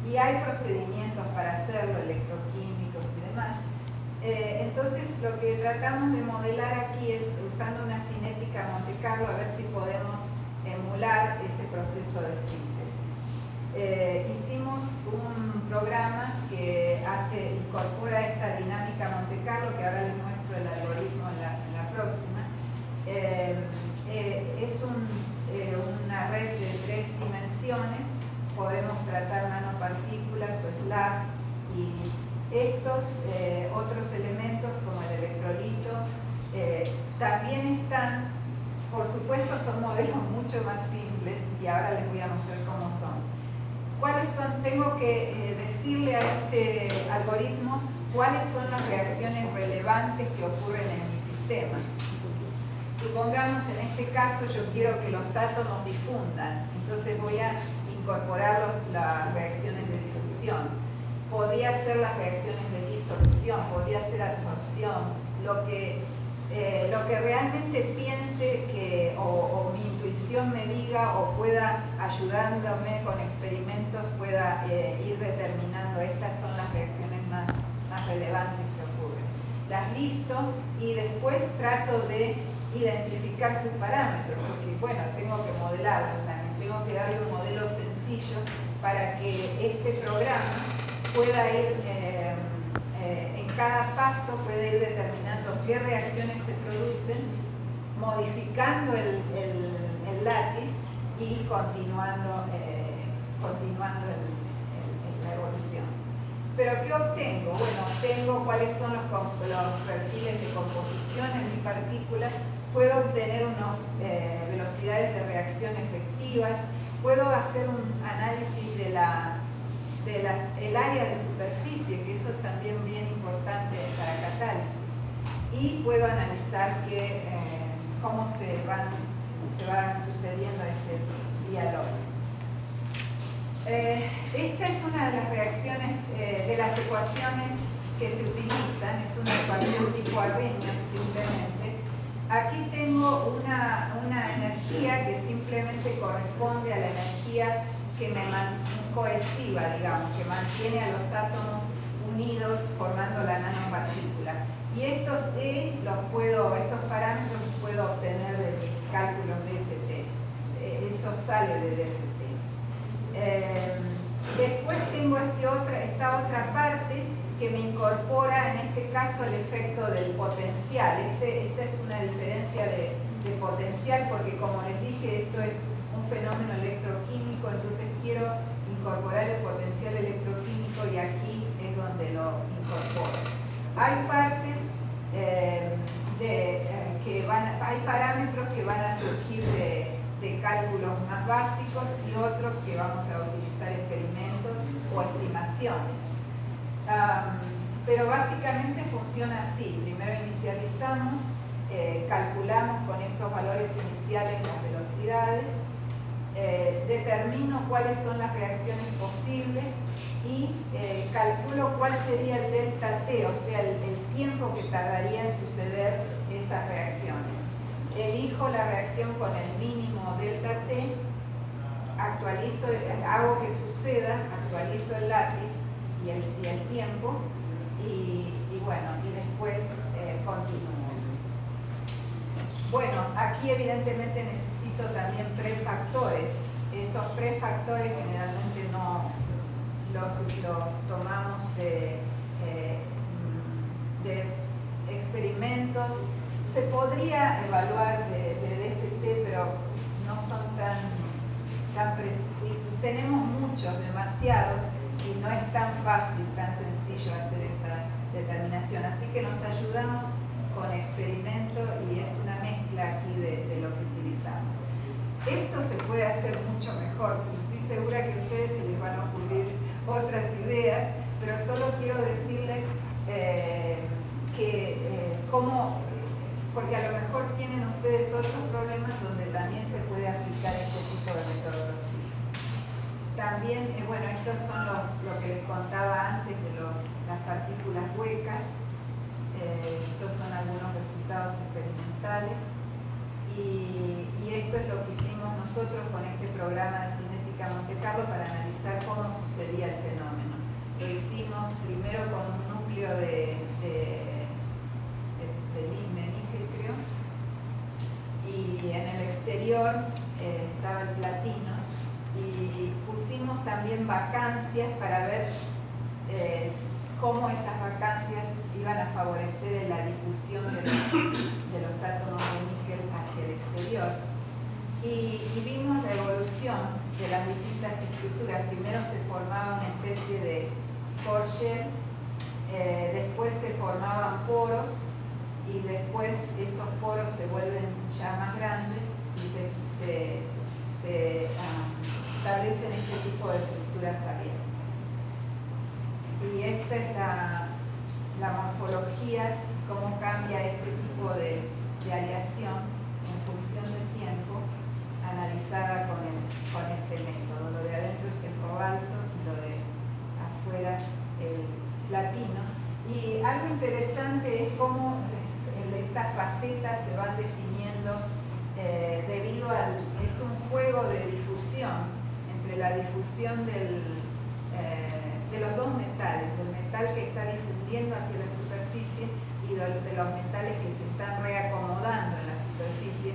[SPEAKER 3] y hay procedimientos para hacerlo, electroquímicos y demás. Entonces lo que tratamos de modelar aquí es, usando una cinética Monte Carlo, a ver si podemos emular ese proceso de síntesis. Hicimos un programa que incorpora esta dinámica Monte Carlo, que ahora les muestro el algoritmo en la próxima, Es una red de 3 dimensiones. Podemos tratar nanopartículas o slabs y estos otros elementos como el electrolito también están, por supuesto son modelos mucho más simples y ahora les voy a mostrar cómo son. ¿Cuáles son? Tengo que decirle a este algoritmo cuáles son las reacciones relevantes que ocurren en mi sistema. Supongamos en este caso yo quiero que los átomos difundan, entonces voy a incorporar las reacciones de difusión. Podría ser las reacciones de disolución, podría ser absorción, lo que realmente piense o mi intuición me diga o pueda, ayudándome con experimentos, pueda ir determinando estas son las reacciones más relevantes que ocurren. Las listo y después trato de identificar sus parámetros, porque bueno, tengo que modelarlas también, tengo que darle un modelo sencillo para que este programa pueda ir en cada paso, puede ir determinando qué reacciones se producen, modificando el látiz y continuando la evolución. ¿Pero qué obtengo? Bueno, obtengo cuáles son los perfiles de composición en mi partícula, puedo obtener unas velocidades de reacción efectivas, puedo hacer un análisis del área de superficie, que eso es también bien importante para catálisis, y puedo analizar cómo se va sucediendo ese diálogo. Esta es una de las reacciones de las ecuaciones que se utilizan, es una ecuación tipo Arrhenius simplemente. Aquí tengo una energía que simplemente corresponde a la energía que cohesiva, digamos, que mantiene a los átomos unidos formando la nanopartícula. Y estos estos parámetros los puedo obtener de mis cálculos de DFT. Eso sale de DFT. Después tengo esta otra parte que me incorpora en este caso el efecto del potencial. Esta es una diferencia de potencial porque, como les dije, esto es un fenómeno electroquímico, entonces quiero incorporar el potencial electroquímico y aquí es donde lo incorporo. Hay partes hay parámetros que van a surgir de cálculos más básicos y otros que vamos a utilizar experimentos o estimaciones. Pero básicamente funciona así. Primero inicializamos, calculamos con esos valores iniciales las velocidades, determino cuáles son las reacciones posibles y calculo cuál sería el delta T, o sea, el tiempo que tardaría en suceder esas reacciones. Elijo la reacción con el mínimo delta T, actualizo, hago que suceda, actualizo el látiz y el tiempo y bueno, y después continúo. Bueno, aquí evidentemente necesito también prefactores. Esos prefactores generalmente no los tomamos de experimentos. Se podría evaluar de DFT, pero no son tan tenemos muchos, demasiados, y no es tan fácil, tan sencillo hacer esa determinación. Así que nos ayudamos con experimento y es una mezcla aquí de lo que utilizamos. Esto se puede hacer mucho mejor. Estoy segura que a ustedes se les van a ocurrir otras ideas, pero solo quiero decirles porque a lo mejor tienen ustedes otros problemas donde también se puede aplicar este tipo de metodología. También, bueno, estos son lo que les contaba antes de las partículas huecas. Estos son algunos resultados experimentales. Y esto es lo que hicimos nosotros con este programa de cinética Monte Carlo para analizar cómo sucedía el fenómeno. Lo hicimos primero con un núcleo de níquel, creo, y en el exterior estaba el platino, y pusimos también vacancias para ver cómo esas vacancias iban a favorecer la difusión de los átomos de níquel anterior y vimos la evolución de las distintas estructuras. Primero se formaba una especie de core shell, después se formaban poros y después esos poros se vuelven ya más grandes y se establecen este tipo de estructuras abiertas. Y esta es la morfología, cómo cambia este tipo de aleación en función del tiempo, analizada con este método. Lo de adentro es el cobalto y lo de afuera el platino. Y algo interesante es cómo estas facetas se van definiendo debido es un juego de difusión entre la difusión de los dos metales, del metal que está difundiendo hacia la superficie y de los metales que se están reacomodando en la superficie,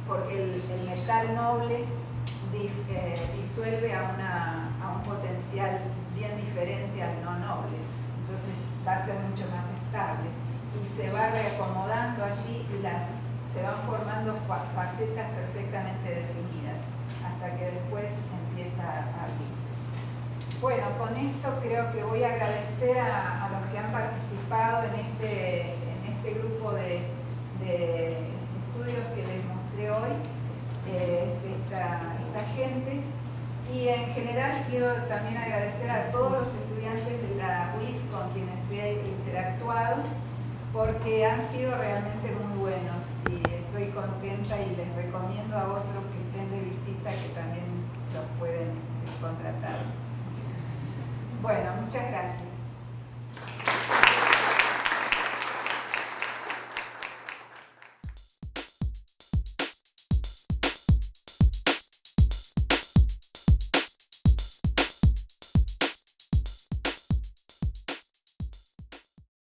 [SPEAKER 3] porque el metal noble disuelve a un potencial bien diferente al no noble, entonces va a ser mucho más estable y se va reacomodando allí y se van formando facetas perfectamente definidas hasta que después empieza a abrirse. Bueno, con esto creo que voy a agradecer a los que han participado en este grupo de estudios que les mostré hoy, es esta gente. Y en general quiero también agradecer a todos los estudiantes de la UIS con quienes he interactuado, porque han sido realmente muy buenos y estoy contenta y les recomiendo a otros que estén de visita que también los pueden contratar. Bueno, muchas gracias.